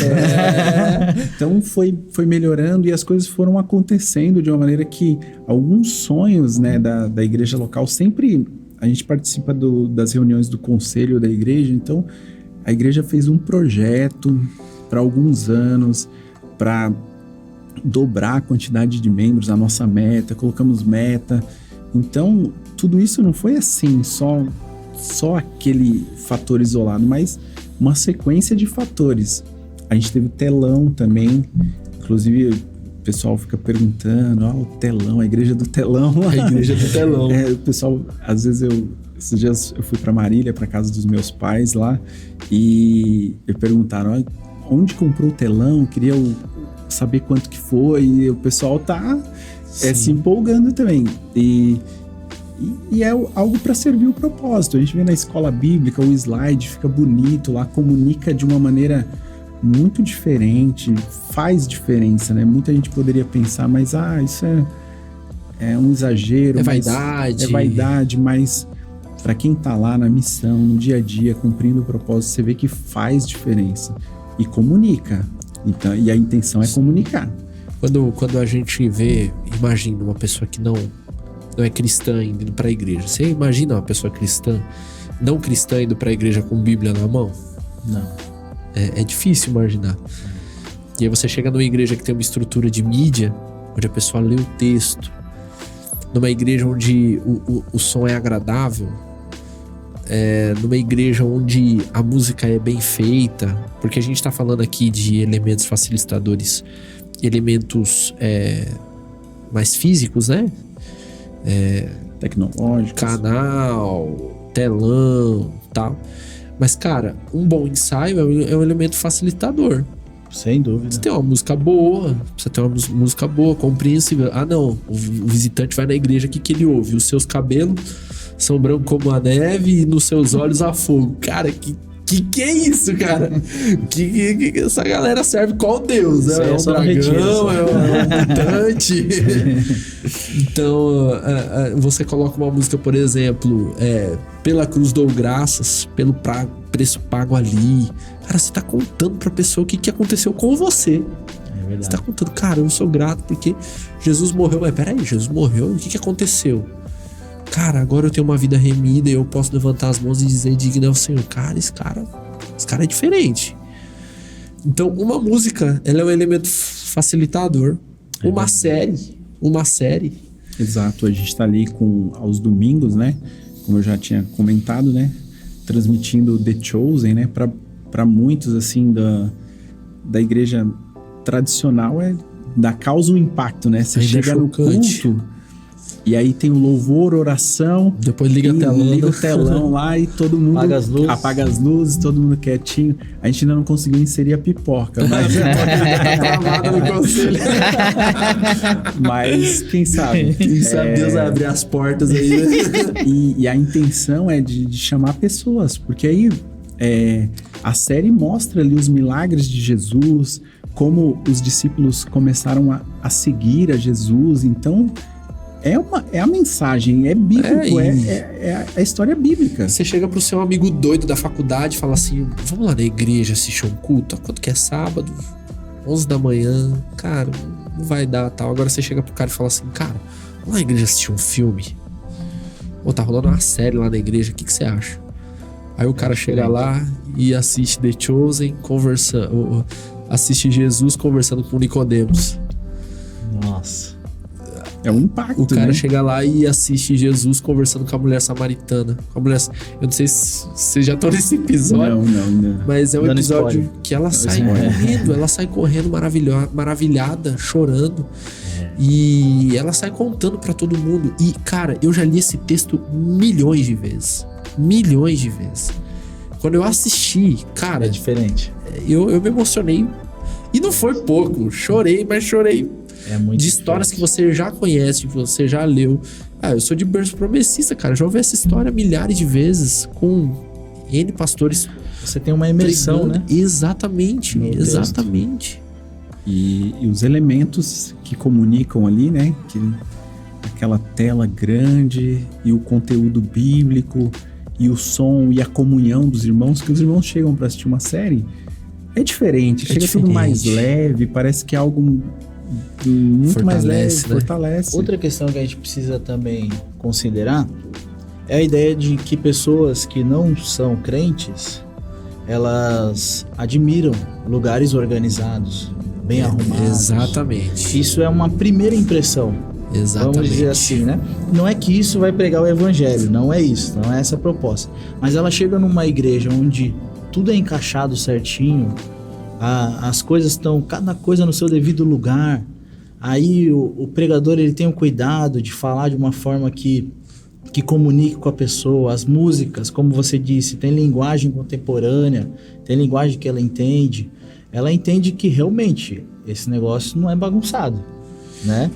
Então foi melhorando e as coisas foram acontecendo de uma maneira que alguns sonhos, né, da igreja local sempre... A gente participa das reuniões do conselho da igreja, então a igreja fez um projeto para alguns anos para dobrar a quantidade de membros, a nossa meta, colocamos meta. Então, tudo isso não foi assim, só aquele fator isolado, mas uma sequência de fatores. A gente teve telão também, inclusive o pessoal fica perguntando, o telão, a igreja do telão. A igreja do telão. O pessoal, às vezes esses dias eu fui para Marília, para casa dos meus pais lá, e me perguntaram, onde comprou o telão? Queria saber quanto que foi, e o pessoal tá se empolgando também. E é algo para servir o propósito. A gente vê na escola bíblica, o slide fica bonito lá, comunica de uma maneira muito diferente, faz diferença, né? Muita gente poderia pensar, mas isso é um exagero. É vaidade. É vaidade, mas para quem tá lá na missão, no dia a dia, cumprindo o propósito, você vê que faz diferença e comunica. Então, e a intenção é comunicar. Quando a gente vê, imagina uma pessoa que não é cristã indo para a igreja. Você imagina uma pessoa cristã, não cristã, indo para a igreja com Bíblia na mão? Não. É difícil imaginar. E aí você chega numa igreja que tem uma estrutura de mídia, onde a pessoa lê o texto, numa igreja onde o som é agradável, numa igreja onde a música é bem feita, porque a gente está falando aqui de elementos facilitadores, elementos mais físicos, né? Tecnológicos. Canal, telão, tal. Mas, cara, um bom ensaio é um elemento facilitador. Sem dúvida. Você tem uma música boa, compreensível. Não, o visitante vai na igreja, o que ele ouve? Os seus cabelos são brancos como a neve e nos seus olhos há fogo. Cara, que é isso, cara? Que essa galera serve qual Deus? É um dragão? É um mutante? Então, você coloca uma música, por exemplo, pela cruz dou graças, pelo preço pago ali. Cara, você tá contando pra pessoa o que aconteceu com você. É verdade. Você tá contando, cara, eu sou grato porque Jesus morreu. Mas peraí, Jesus morreu? O que aconteceu? Cara, agora eu tenho uma vida remida e eu posso levantar as mãos e dizer digno ao Senhor. Cara, esse cara é diferente. Então, uma música, ela é um elemento facilitador. Uma série. Exato, a gente tá ali aos domingos, né? Como eu já tinha comentado, né? Transmitindo The Chosen, né? Para muitos, assim, da igreja tradicional, da causa o impacto, né? Você chega no culto e aí tem o louvor, oração. Depois liga o telão lá e todo mundo apaga as luzes, todo mundo quietinho. A gente ainda não conseguiu inserir a pipoca, mas travada no conselho. Mas quem sabe? Deus vai abrir as portas aí, né? E a intenção é de chamar pessoas, porque aí a série mostra ali os milagres de Jesus, como os discípulos começaram a seguir a Jesus. Então é a mensagem, é bíblico, é a história bíblica. Você chega pro seu amigo doido da faculdade e fala assim, vamos lá na igreja assistir um culto, quanto que é sábado, 11 da manhã, cara, não vai dar, tal. Agora você chega pro cara e fala assim, cara, vamos lá na igreja assistir um filme, ou tá rolando uma série lá na igreja, o que você acha? Aí o cara chega lá e assiste The Chosen, assiste Jesus conversando com Nicodemos. Nossa. É um impacto, o cara né? chega lá e assiste Jesus conversando com a mulher samaritana. Eu não sei se vocês já estão nesse episódio. Não. Mas é um Dando episódio spoiler. que ela sai correndo. Ela sai correndo maravilhada, chorando. E ela sai contando pra todo mundo. E, cara, eu já li esse texto milhões de vezes. Quando eu assisti, cara... É diferente. Eu me emocionei. E não foi pouco. Chorei, mas chorei de histórias que você já conhece, que você já leu. Eu sou de berço progressista, cara. Já ouvi essa história milhares de vezes com N pastores. Você tem uma imersão, né? Exatamente, exatamente. E os elementos que comunicam ali, né? Aquela tela grande e o conteúdo bíblico e o som e a comunhão dos irmãos, que os irmãos chegam para assistir uma série, é diferente. Chega tudo mais leve, parece que é algo muito mais leve, né? Fortalece. Outra questão que a gente precisa também considerar é a ideia de que pessoas que não são crentes, elas admiram lugares organizados, bem arrumados. Exatamente. Isso é uma primeira impressão. Exatamente. Vamos dizer assim, né? Não é que isso vai pregar o evangelho, não é isso, não é essa a proposta. Mas ela chega numa igreja onde tudo é encaixado certinho, as coisas estão, cada coisa no seu devido lugar. Aí o pregador, ele tem o cuidado de falar de uma forma que comunique com a pessoa. As músicas, como você disse, tem linguagem contemporânea, tem linguagem que ela entende. Ela entende que realmente esse negócio não é bagunçado, né?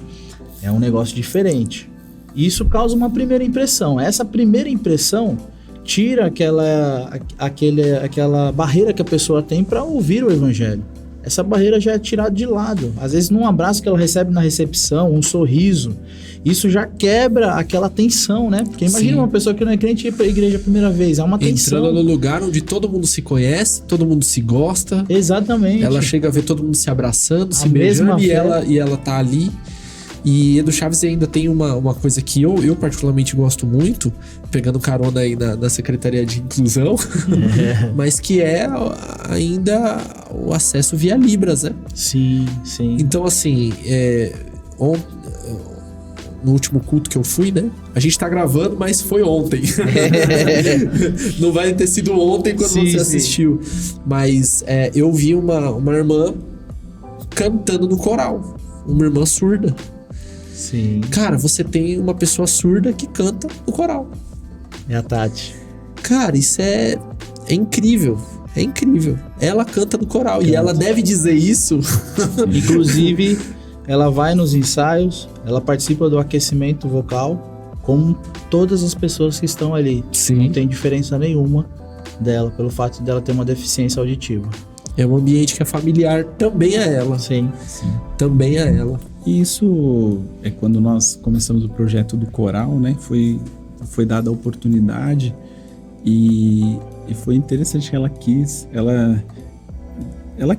É um negócio diferente. E isso causa uma primeira impressão. Essa primeira impressão tira aquela barreira que a pessoa tem para ouvir o evangelho. Essa barreira já é tirada de lado. Às vezes, num abraço que ela recebe na recepção, um sorriso, isso já quebra aquela tensão, né? Porque imagina uma pessoa que não é crente ir para a igreja a primeira vez, é uma tensão. Entrando no lugar onde todo mundo se conhece, todo mundo se gosta. Exatamente. Ela chega a ver todo mundo se abraçando, se beijando, e ela tá ali. E Edu Chaves ainda tem uma coisa que eu particularmente gosto muito, pegando carona aí na Secretaria de Inclusão, mas que é ainda o acesso via Libras, né? Sim, sim. Então, assim, no último culto que eu fui, né? A gente tá gravando, mas foi ontem. Não vai ter sido ontem quando você assistiu. Mas eu vi uma irmã cantando no coral. Uma irmã surda. Sim. Cara, você tem uma pessoa surda que canta no coral. É a Tati. Cara, isso é incrível. É incrível. Ela canta no coral. E ela deve dizer isso. Inclusive, ela vai nos ensaios, ela participa do aquecimento vocal, como todas as pessoas que estão ali. Sim. Não tem diferença nenhuma dela, pelo fato dela ter uma deficiência auditiva. É um ambiente que é familiar também a ela. Sim. Também a ela. E isso é quando nós começamos o projeto do coral, né? Foi dada a oportunidade e foi interessante que ela quis, né? Ela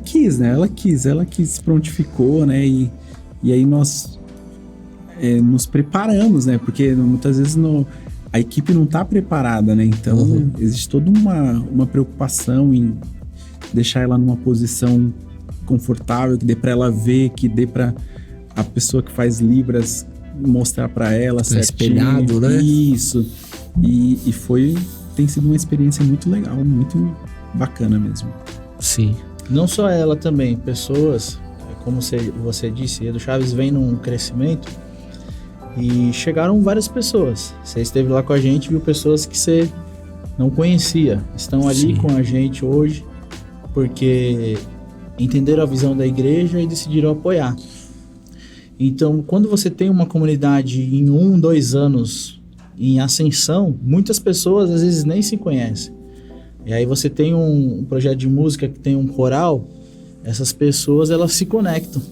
quis, prontificou, né? E aí nós nos preparamos, né? Porque muitas vezes a equipe não está preparada, né? Então existe toda uma preocupação em deixar ela numa posição confortável, que dê para ela ver, que dê para a pessoa que faz Libras mostrar para ela certinho. Espelhado, né? Isso. E tem sido uma experiência muito legal, muito bacana mesmo. Sim. Não só ela também, pessoas, como você disse, Edu Chaves vem num crescimento e chegaram várias pessoas. Você esteve lá com a gente, viu pessoas que você não conhecia, estão ali com a gente hoje porque entenderam a visão da igreja e decidiram apoiar. Então, quando você tem uma comunidade em 1, 2 anos em ascensão, muitas pessoas às vezes nem se conhecem. E aí você tem um projeto de música que tem um coral, essas pessoas elas se conectam,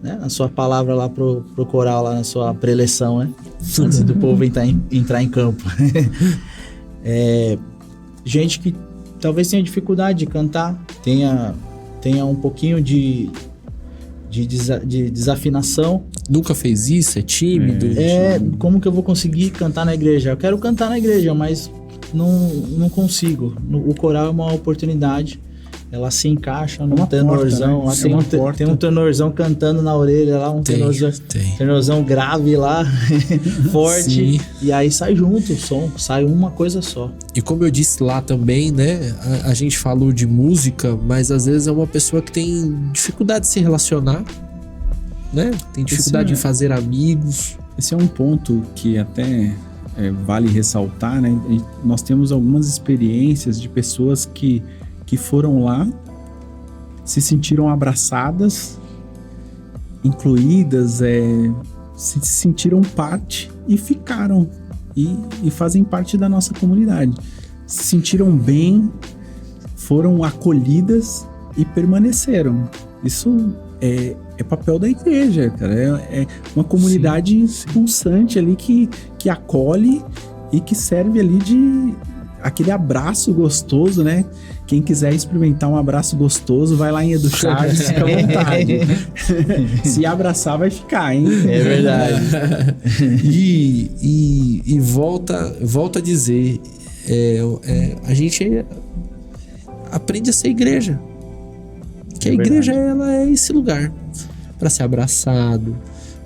né? A sua palavra lá pro coral, lá na sua preleção, né? Antes do povo entrar em campo. Gente que talvez tenha dificuldade de cantar, tenha um pouquinho de desafinação. Nunca fez isso? É tímido? Como que eu vou conseguir cantar na igreja? Eu quero cantar na igreja, mas não consigo. O coral é uma oportunidade. Ela se encaixa num tenorzão. Porta, né? Tem um tenorzão cantando na orelha lá, tenorzão grave lá, forte. Sim. E aí sai junto o som, sai uma coisa só. E como eu disse lá também, né? A gente falou de música, mas às vezes é uma pessoa que tem dificuldade de se relacionar, né? Tem dificuldade de fazer amigos. Esse é um ponto que até vale ressaltar, né? Nós temos algumas experiências de pessoas que foram lá, se sentiram abraçadas, incluídas, se sentiram parte e ficaram. E fazem parte da nossa comunidade. Se sentiram bem, foram acolhidas e permaneceram. Isso é papel da igreja, cara. É uma comunidade pulsante ali que acolhe e que serve ali de aquele abraço gostoso, né? Quem quiser experimentar um abraço gostoso, vai lá em Edu Chaves, fica à vontade. Se abraçar, vai ficar, hein? É verdade. E volta a dizer, a gente aprende a ser igreja. Que a igreja, ela é esse lugar para ser abraçado,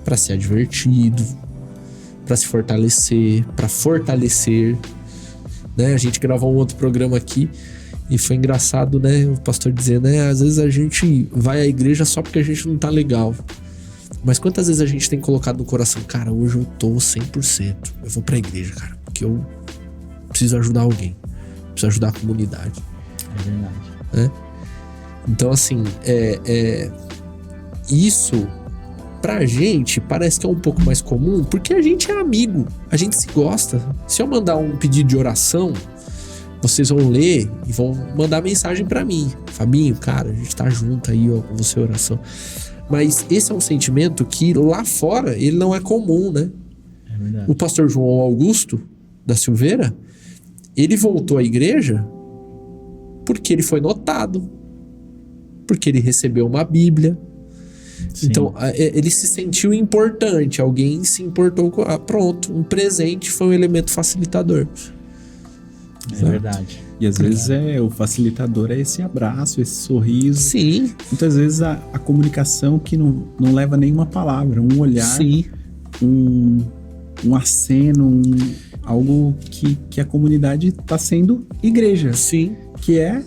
para ser advertido, para se fortalecer, para fortalecer, né? A gente gravou um outro programa aqui e foi engraçado, né? O pastor dizendo, né? Às vezes a gente vai à igreja só porque a gente não tá legal. Mas quantas vezes a gente tem colocado no coração, cara, hoje eu tô 100%. Eu vou pra igreja, cara, porque eu preciso ajudar alguém. Preciso ajudar a comunidade. É verdade. Né? Então, assim, isso pra gente parece que é um pouco mais comum, porque a gente é amigo, a gente se gosta. Se eu mandar um pedido de oração, vocês vão ler e vão mandar mensagem pra mim. Fabinho, cara, a gente tá junto aí, ó, com você, oração. Mas esse é um sentimento que lá fora ele não é comum, né? É verdade. O pastor João Augusto da Silveira, ele voltou à igreja porque ele foi notado, porque ele recebeu uma Bíblia. Sim. Então, ele se sentiu importante, alguém se importou com... pronto, um presente foi um elemento facilitador. É verdade. E às vezes o facilitador é esse abraço, esse sorriso. Sim. Muitas vezes a comunicação que não leva nenhuma palavra, um olhar, sim, um aceno, algo que a comunidade está sendo igreja. Sim. Que é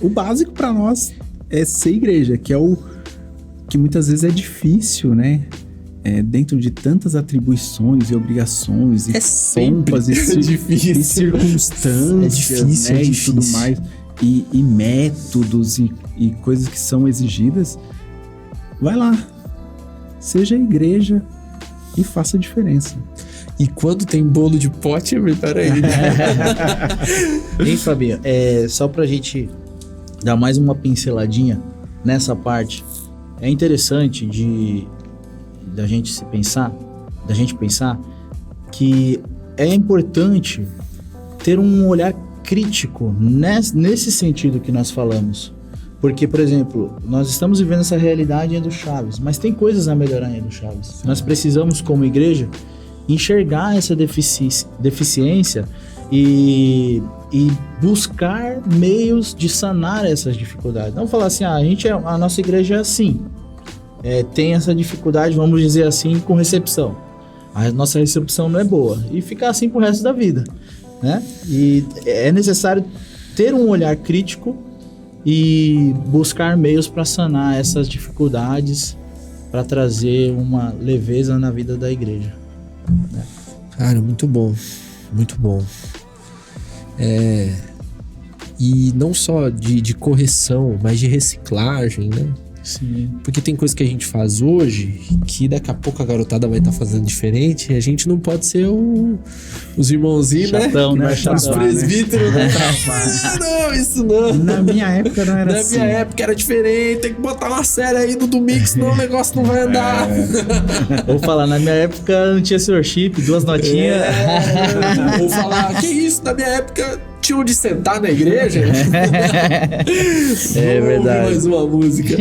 o básico para nós, é ser igreja, que é o que muitas vezes é difícil, né? Dentro de tantas atribuições e obrigações e pompas difícil. E circunstâncias, difícil, né? E tudo mais, e métodos e coisas que são exigidas. Vai lá, seja igreja e faça a diferença. E quando tem bolo de pote, peraí. Hein, Fabinho? Só pra gente dar mais uma pinceladinha nessa parte, é interessante da gente pensar que é importante ter um olhar crítico nesse sentido que nós falamos. Porque, por exemplo, nós estamos vivendo essa realidade em Edu Chaves, mas tem coisas a melhorar em Edu Chaves. Sim. Nós precisamos, como igreja, enxergar essa deficiência e buscar meios de sanar essas dificuldades. Não falar assim, a nossa igreja é assim, tem essa dificuldade, vamos dizer assim, com recepção. A nossa recepção não é boa. E ficar assim pro resto da vida, né? E é necessário ter um olhar crítico e buscar meios para sanar essas dificuldades, para trazer uma leveza na vida da igreja. Né? Cara, muito bom. Muito bom. E não só de correção, mas de reciclagem, né? Sim. Porque tem coisa que a gente faz hoje que daqui a pouco a garotada vai estar fazendo diferente e a gente não pode ser os irmãozinhos, chatão, né? Os presbíteros, né? Não, isso não. Na minha época não era assim. Na minha época era diferente, tem que botar uma série aí no domingo, senão o negócio não vai andar. Vou falar, na minha época não tinha chip, 2 notinhas. Vou falar, que isso, na minha época tinha onde sentar na igreja. É verdade. Mais uma música.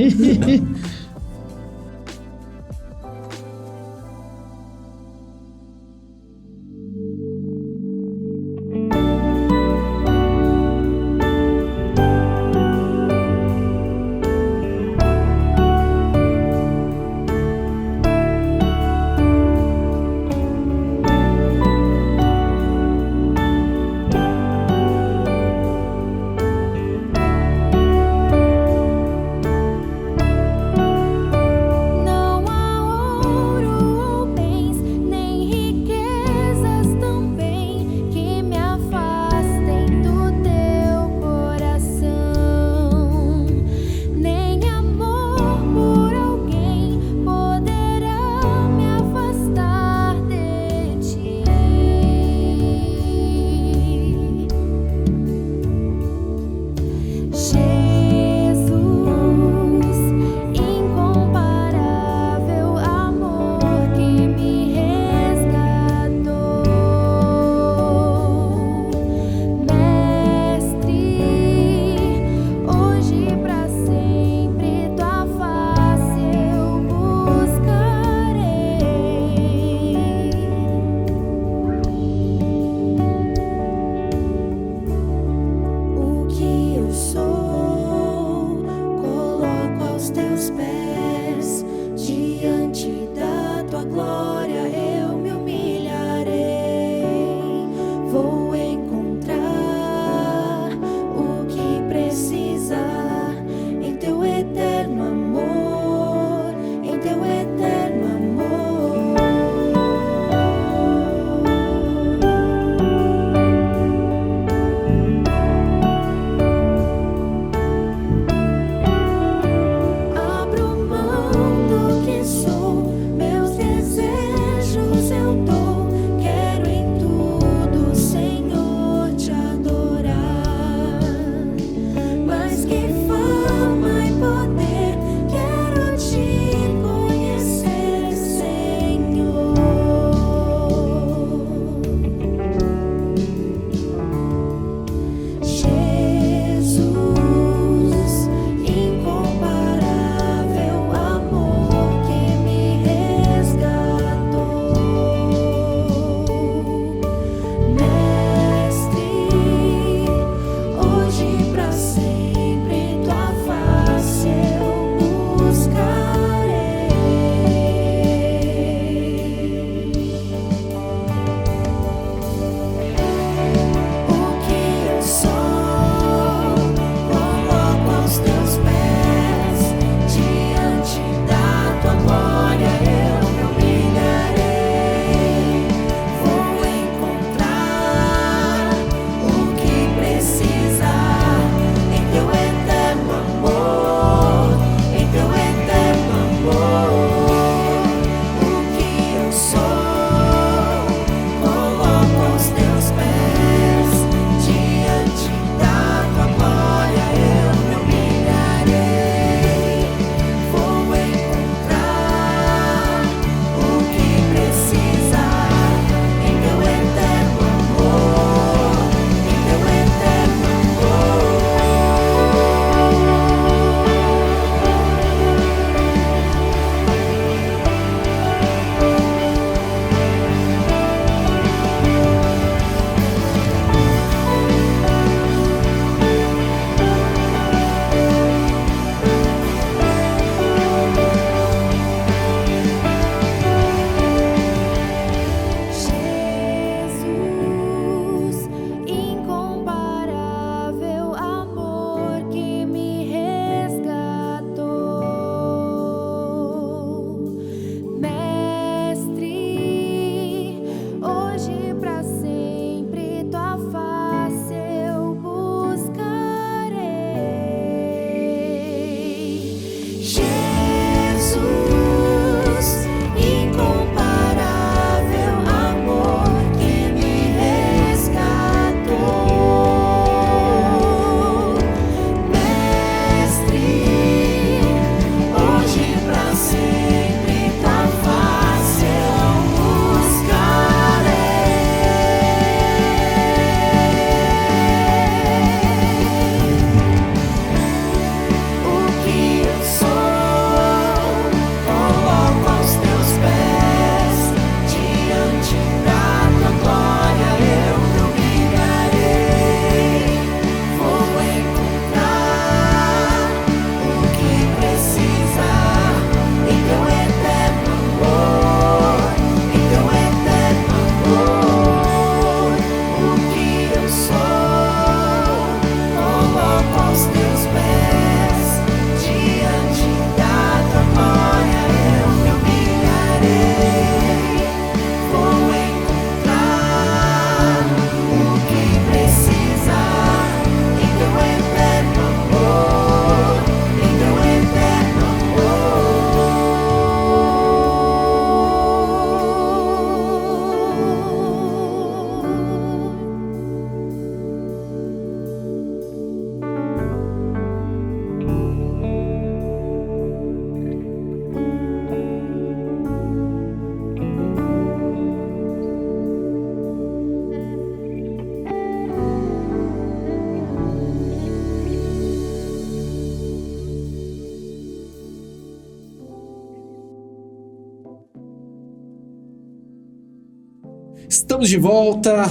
Estamos de volta.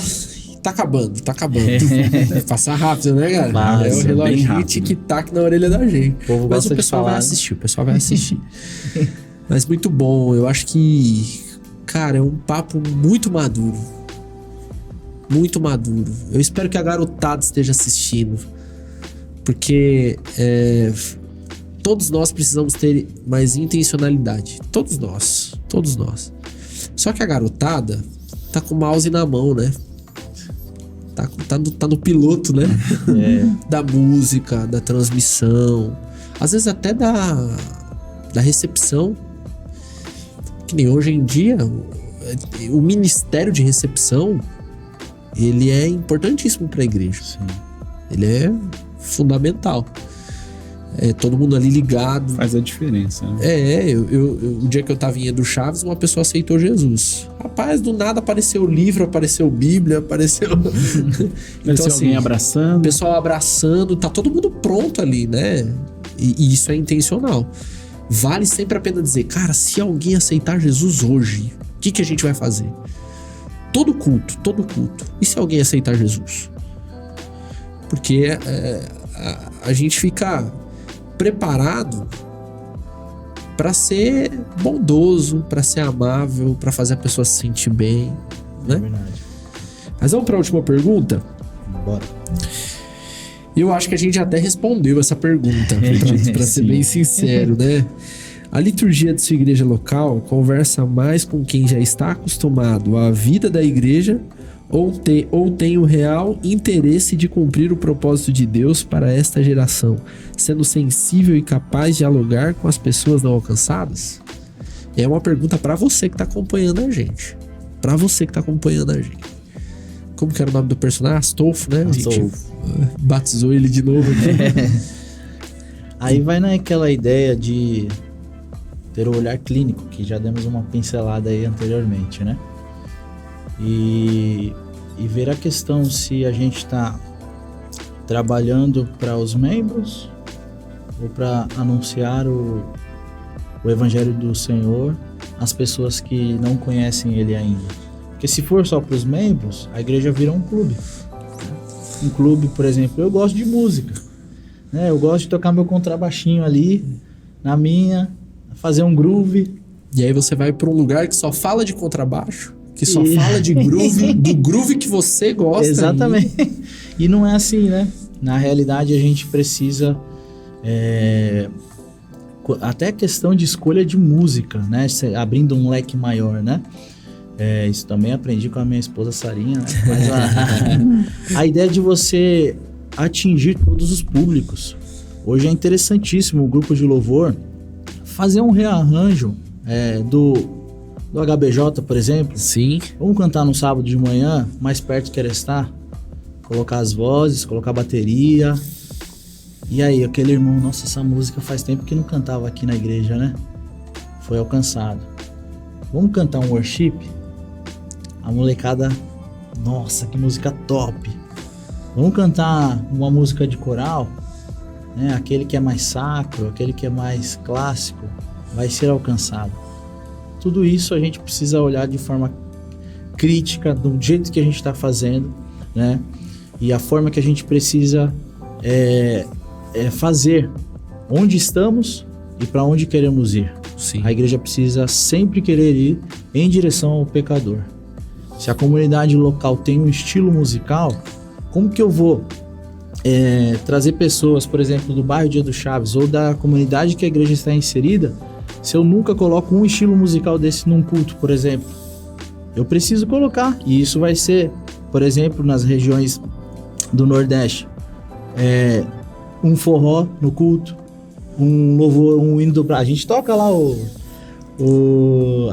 Tá acabando. Vai passar rápido, né, cara? Passa, é o relógio bem rápido. tic-tac na orelha da gente. Mas o pessoal vai assistir, Mas muito bom. Eu acho que, cara, é um papo muito maduro. Muito maduro. Eu espero que a garotada esteja assistindo. Porque todos nós precisamos ter mais intencionalidade. Todos nós. Só que a garotada tá com o mouse na mão, né? Tá no piloto, né? Da música, da transmissão. Às vezes até da recepção. Que nem hoje em dia, o ministério de recepção, ele é importantíssimo para a igreja. Sim. Ele é fundamental. Todo mundo ali ligado. Faz a diferença, né? O dia que eu tava em Edu Chaves, uma pessoa aceitou Jesus. Rapaz, do nada apareceu livro, apareceu Bíblia, apareceu... Então, alguém abraçando. O pessoal abraçando, tá todo mundo pronto ali, né? E isso é intencional. Vale sempre a pena dizer, cara, se alguém aceitar Jesus hoje, o que a gente vai fazer? Todo culto. E se alguém aceitar Jesus? Porque a gente fica preparado para ser bondoso, para ser amável, para fazer a pessoa se sentir bem, né? É verdade. Mas vamos para a última pergunta? Bora. Eu acho que a gente até respondeu essa pergunta, para ser bem sincero, né? A liturgia de sua igreja local conversa mais com quem já está acostumado à vida da igreja ou tem o real interesse de cumprir o propósito de Deus para esta geração, sendo sensível e capaz de dialogar com as pessoas não alcançadas? É uma pergunta para você que está acompanhando a gente. Como que era o nome do personagem? Astolfo, né? Astolfo. A gente batizou ele de novo aqui. Aí vai naquela ideia de ter o olhar clínico, que já demos uma pincelada aí anteriormente, né? E ver a questão se a gente está trabalhando para os membros ou para anunciar o Evangelho do Senhor às pessoas que não conhecem Ele ainda. Porque se for só para os membros, a igreja vira um clube. Um clube, por exemplo, eu gosto de música, né? Eu gosto de tocar meu contrabaixinho ali, na minha, fazer um groove. E aí você vai para um lugar que só fala de contrabaixo, que só fala de groove, do groove que você gosta. Exatamente. E não é assim, né? Na realidade, a gente precisa... até questão de escolha de música, né? Abrindo um leque maior, né? Isso também aprendi com a minha esposa Sarinha, né? Mas a ideia de você atingir todos os públicos. Hoje é interessantíssimo o grupo de louvor fazer um rearranjo do HBJ, por exemplo. Sim. Vamos cantar no sábado de manhã, mais perto que ela está, colocar as vozes, colocar a bateria. E aí, aquele irmão, nossa, essa música faz tempo que não cantava aqui na igreja, né? Foi alcançado. Vamos cantar um worship? A molecada, nossa, que música top. Vamos cantar uma música de coral, né? Aquele que é mais sacro, aquele que é mais clássico, vai ser alcançado. Tudo isso a gente precisa olhar de forma crítica, do jeito que a gente está fazendo, né? E a forma que a gente precisa fazer onde estamos e para onde queremos ir. Sim. A igreja precisa sempre querer ir em direção ao pecador. Se a comunidade local tem um estilo musical, como que eu vou trazer pessoas, por exemplo, do bairro Dia do Chaves ou da comunidade que a igreja está inserida, se eu nunca coloco um estilo musical desse num culto, por exemplo? Eu preciso colocar, e isso vai ser, por exemplo, nas regiões do Nordeste, um forró no culto, um louvor, um hino do... A gente toca lá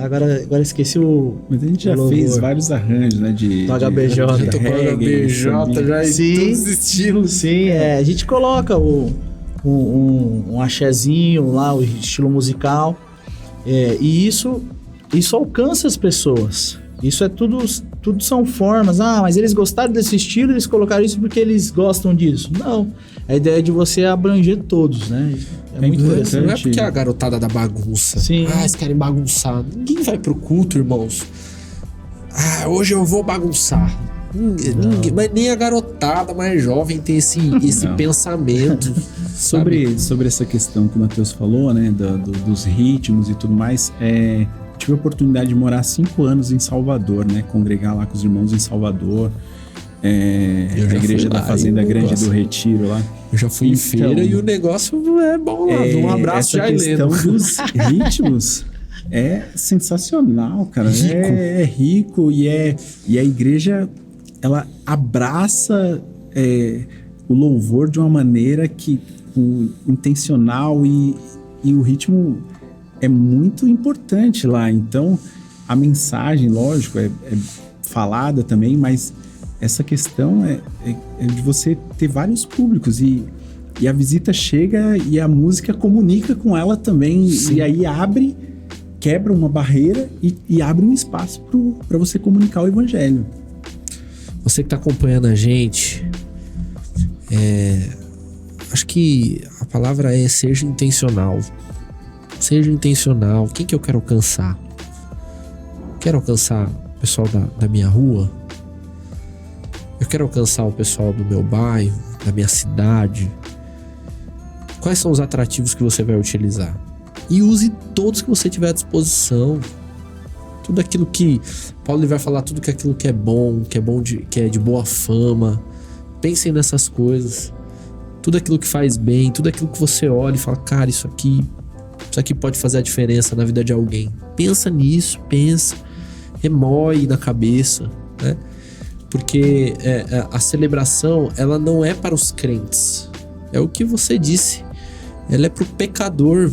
agora esqueci o... Mas a gente já fez vários arranjos, né? Do HBJ. Já tocou HBJ, já em todos os estilos. Sim, a gente coloca um axézinho lá, o estilo musical. E isso alcança as pessoas. Isso tudo são formas. Mas eles gostaram desse estilo, eles colocaram isso porque eles gostam disso. Não. A ideia é de você abranger todos, né? É muito interessante. Não é porque é a garotada da bagunça. Sim. Eles querem bagunçar. Ninguém vai pro culto, irmãos. hoje eu vou bagunçar. Ninguém, mas nem a garotada mais jovem tem esse pensamento. Sobre essa questão que o Matheus falou, né, dos ritmos e tudo mais, tive a oportunidade de morar 5 anos em Salvador, né, congregar lá com os irmãos em Salvador, a igreja da Fazenda Grande do Retiro lá. Eu já fui em feira e o negócio é bom lá. Um abraço já, Helena. Essa questão dos ritmos é sensacional, cara. É rico e a igreja, ela abraça o louvor de uma maneira que intencional e o ritmo é muito importante lá. Então, a mensagem, lógico, é falada também, mas essa questão é de você ter vários públicos e a visita chega e a música comunica com ela também. Sim. E aí quebra uma barreira e abre um espaço para você comunicar o evangelho. Você que está acompanhando a gente, acho que a palavra é seja intencional. Seja intencional. Quem que eu quero alcançar? Quero alcançar o pessoal da minha rua? Eu quero alcançar o pessoal do meu bairro, da minha cidade? Quais são os atrativos que você vai utilizar? E use todos que você tiver à disposição. Tudo aquilo que Paulo vai falar, tudo aquilo que é bom, que é de boa fama. Pensem nessas coisas. Tudo aquilo que faz bem, tudo aquilo que você olha e fala, cara, isso aqui pode fazer a diferença na vida de alguém. Pensa nisso, remoe na cabeça, né? Porque a celebração, ela não é para os crentes. É o que você disse. Ela é pro pecador.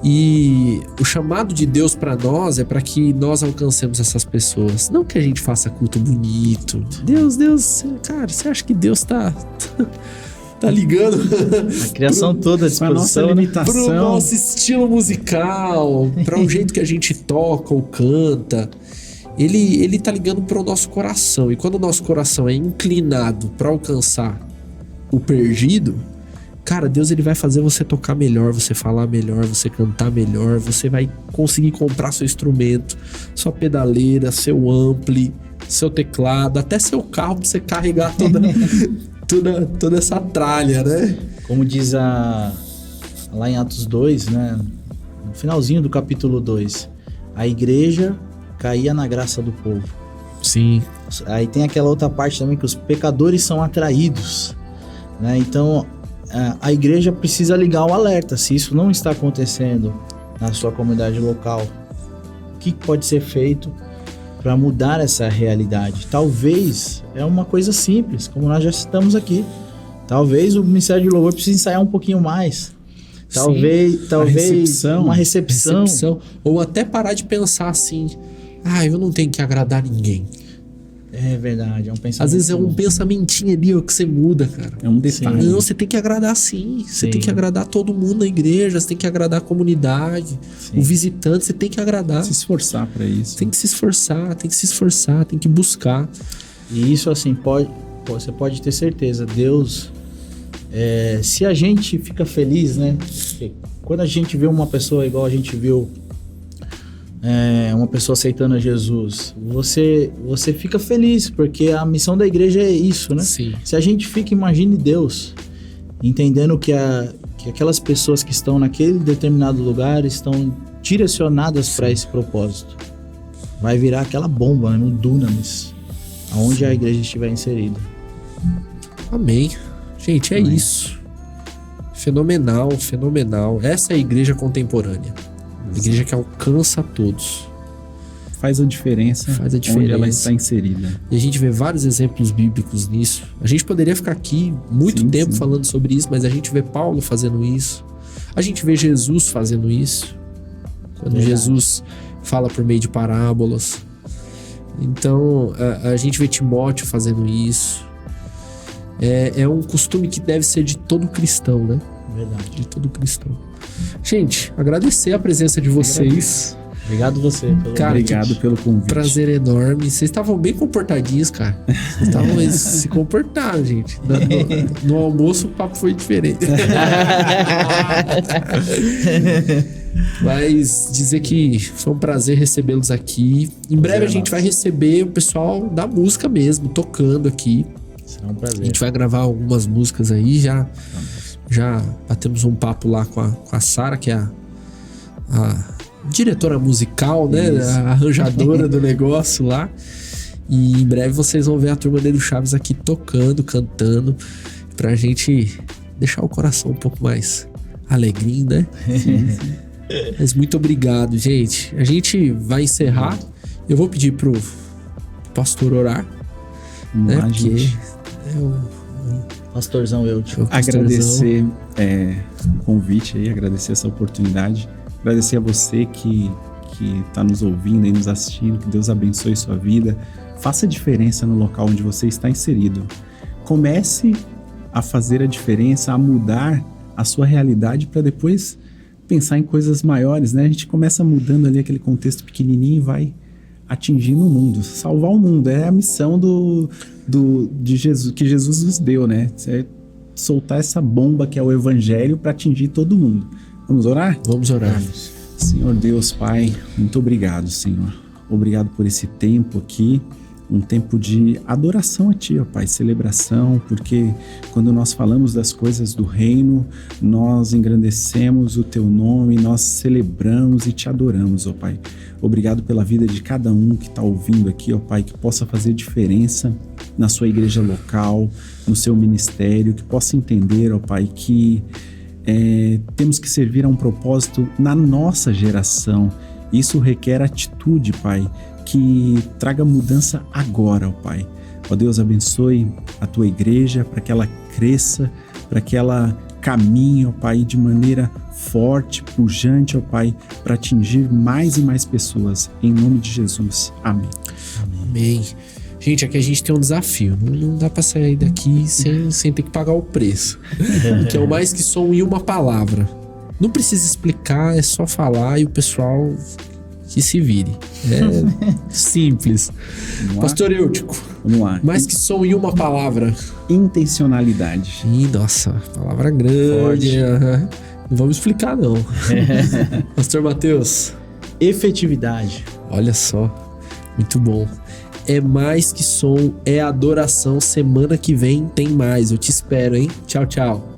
E o chamado de Deus para nós é para que nós alcancemos essas pessoas. Não que a gente faça culto bonito. Deus, cara, você acha que Deus tá ligando? A criação toda à disposição, pro nosso estilo musical, para o jeito que a gente toca ou canta. Ele tá ligando para o nosso coração. E quando o nosso coração é inclinado para alcançar o perdido, cara, Deus ele vai fazer você tocar melhor, você falar melhor, você cantar melhor, você vai conseguir comprar seu instrumento, sua pedaleira, seu ampli, seu teclado, até seu carro pra você carregar toda essa tralha, né? Como diz lá em Atos 2, né? No finalzinho do capítulo 2, a igreja caía na graça do povo. Sim. Aí tem aquela outra parte também que os pecadores são atraídos, né? Então a igreja precisa ligar o alerta. Se isso não está acontecendo na sua comunidade local, o que pode ser feito para mudar essa realidade? Talvez é uma coisa simples, como nós já citamos aqui. Talvez o Ministério de Louvor precise ensaiar um pouquinho mais. Talvez uma recepção. Ou até parar de pensar assim, eu não tenho que agradar ninguém. É verdade, é um pensamento. Às vezes é um pensamentinho ali que você muda, cara. É um detalhe. Não, você tem que agradar sim. Você tem que agradar todo mundo na igreja, você tem que agradar a comunidade, o visitante, você tem que agradar. Se esforçar para isso. Tem que se esforçar, tem que buscar. E isso assim, você pode ter certeza, Deus, se a gente fica feliz, né? Quando a gente vê uma pessoa igual a gente viu, uma pessoa aceitando a Jesus, você fica feliz, porque a missão da igreja é isso, né? Sim. Se a gente fica, imagine Deus, entendendo que aquelas pessoas que estão naquele determinado lugar estão direcionadas para esse propósito. Vai virar aquela bomba, né? Um dunamis, aonde a igreja estiver inserida. Amém. Gente, Amém. Isso. Fenomenal. Essa é a igreja contemporânea. A igreja que alcança todos. Faz a diferença onde ela está inserida. E a gente vê vários exemplos bíblicos nisso. A gente poderia ficar aqui muito tempo falando sobre isso, mas a gente vê Paulo fazendo isso. A gente vê Jesus fazendo isso. Quando Jesus fala por meio de parábolas. Então, a gente vê Timóteo fazendo isso. É um costume que deve ser de todo cristão, né? Verdade. De todo cristão. Gente, agradecer a presença de vocês. Obrigado você. Obrigado pelo convite. Prazer enorme. Vocês estavam bem comportadinhos, cara. Vocês estavam se comportando, gente. No almoço o papo foi diferente. Mas dizer que foi um prazer recebê-los aqui. Em breve a gente vai receber o pessoal da música mesmo, tocando aqui. Será um prazer. A gente vai gravar algumas músicas aí, já batemos um papo lá com a Sara, que é a diretora musical, né? A arranjadora do negócio lá. E em breve vocês vão ver a turma do Chaves aqui tocando, cantando, pra gente deixar o coração um pouco mais alegrinho, né? Mas muito obrigado, gente. A gente vai encerrar. Eu vou pedir pro pastor orar, né? Porque Pastorzão Eutico. Agradecer o convite aí, agradecer essa oportunidade. Agradecer a você que está nos ouvindo e nos assistindo. Que Deus abençoe sua vida. Faça diferença no local onde você está inserido. Comece a fazer a diferença, a mudar a sua realidade para depois pensar em coisas maiores, né? A gente começa mudando ali aquele contexto pequenininho e vai atingindo o mundo. Salvar o mundo é a missão de Jesus, que Jesus nos deu, né? É soltar essa bomba que é o evangelho para atingir todo mundo. Vamos orar? Vamos orar. Senhor Deus, Pai, muito obrigado, Senhor. Obrigado por esse tempo aqui, um tempo de adoração a Ti, ó Pai, celebração, porque quando nós falamos das coisas do reino, nós engrandecemos o Teu nome, nós celebramos e Te adoramos, ó Pai. Obrigado pela vida de cada um que está ouvindo aqui, ó Pai, que possa fazer diferença na sua igreja local, no seu ministério, que possa entender, ó Pai, que temos que servir a um propósito na nossa geração. Isso requer atitude, Pai, que traga mudança agora, ó Pai. Ó Deus, abençoe a Tua igreja para que ela cresça, para que ela caminhe, ó Pai, de maneira forte, pujante, ó Pai, para atingir mais e mais pessoas. Em nome de Jesus. Amém. Amém. Gente, aqui a gente tem um desafio. Não dá pra sair daqui sem ter que pagar o preço. Que é o mais que som e uma palavra. Não precisa explicar, é só falar e o pessoal que se vire. É simples. Pastor Eutico, vamos lá. Mais que som e uma palavra. Intencionalidade. Ih, nossa, palavra grande. Não vamos explicar, não. Pastor Matheus. Efetividade. Olha só, muito bom. É mais que som, é adoração. Semana que vem tem mais. Eu te espero, hein? Tchau, tchau.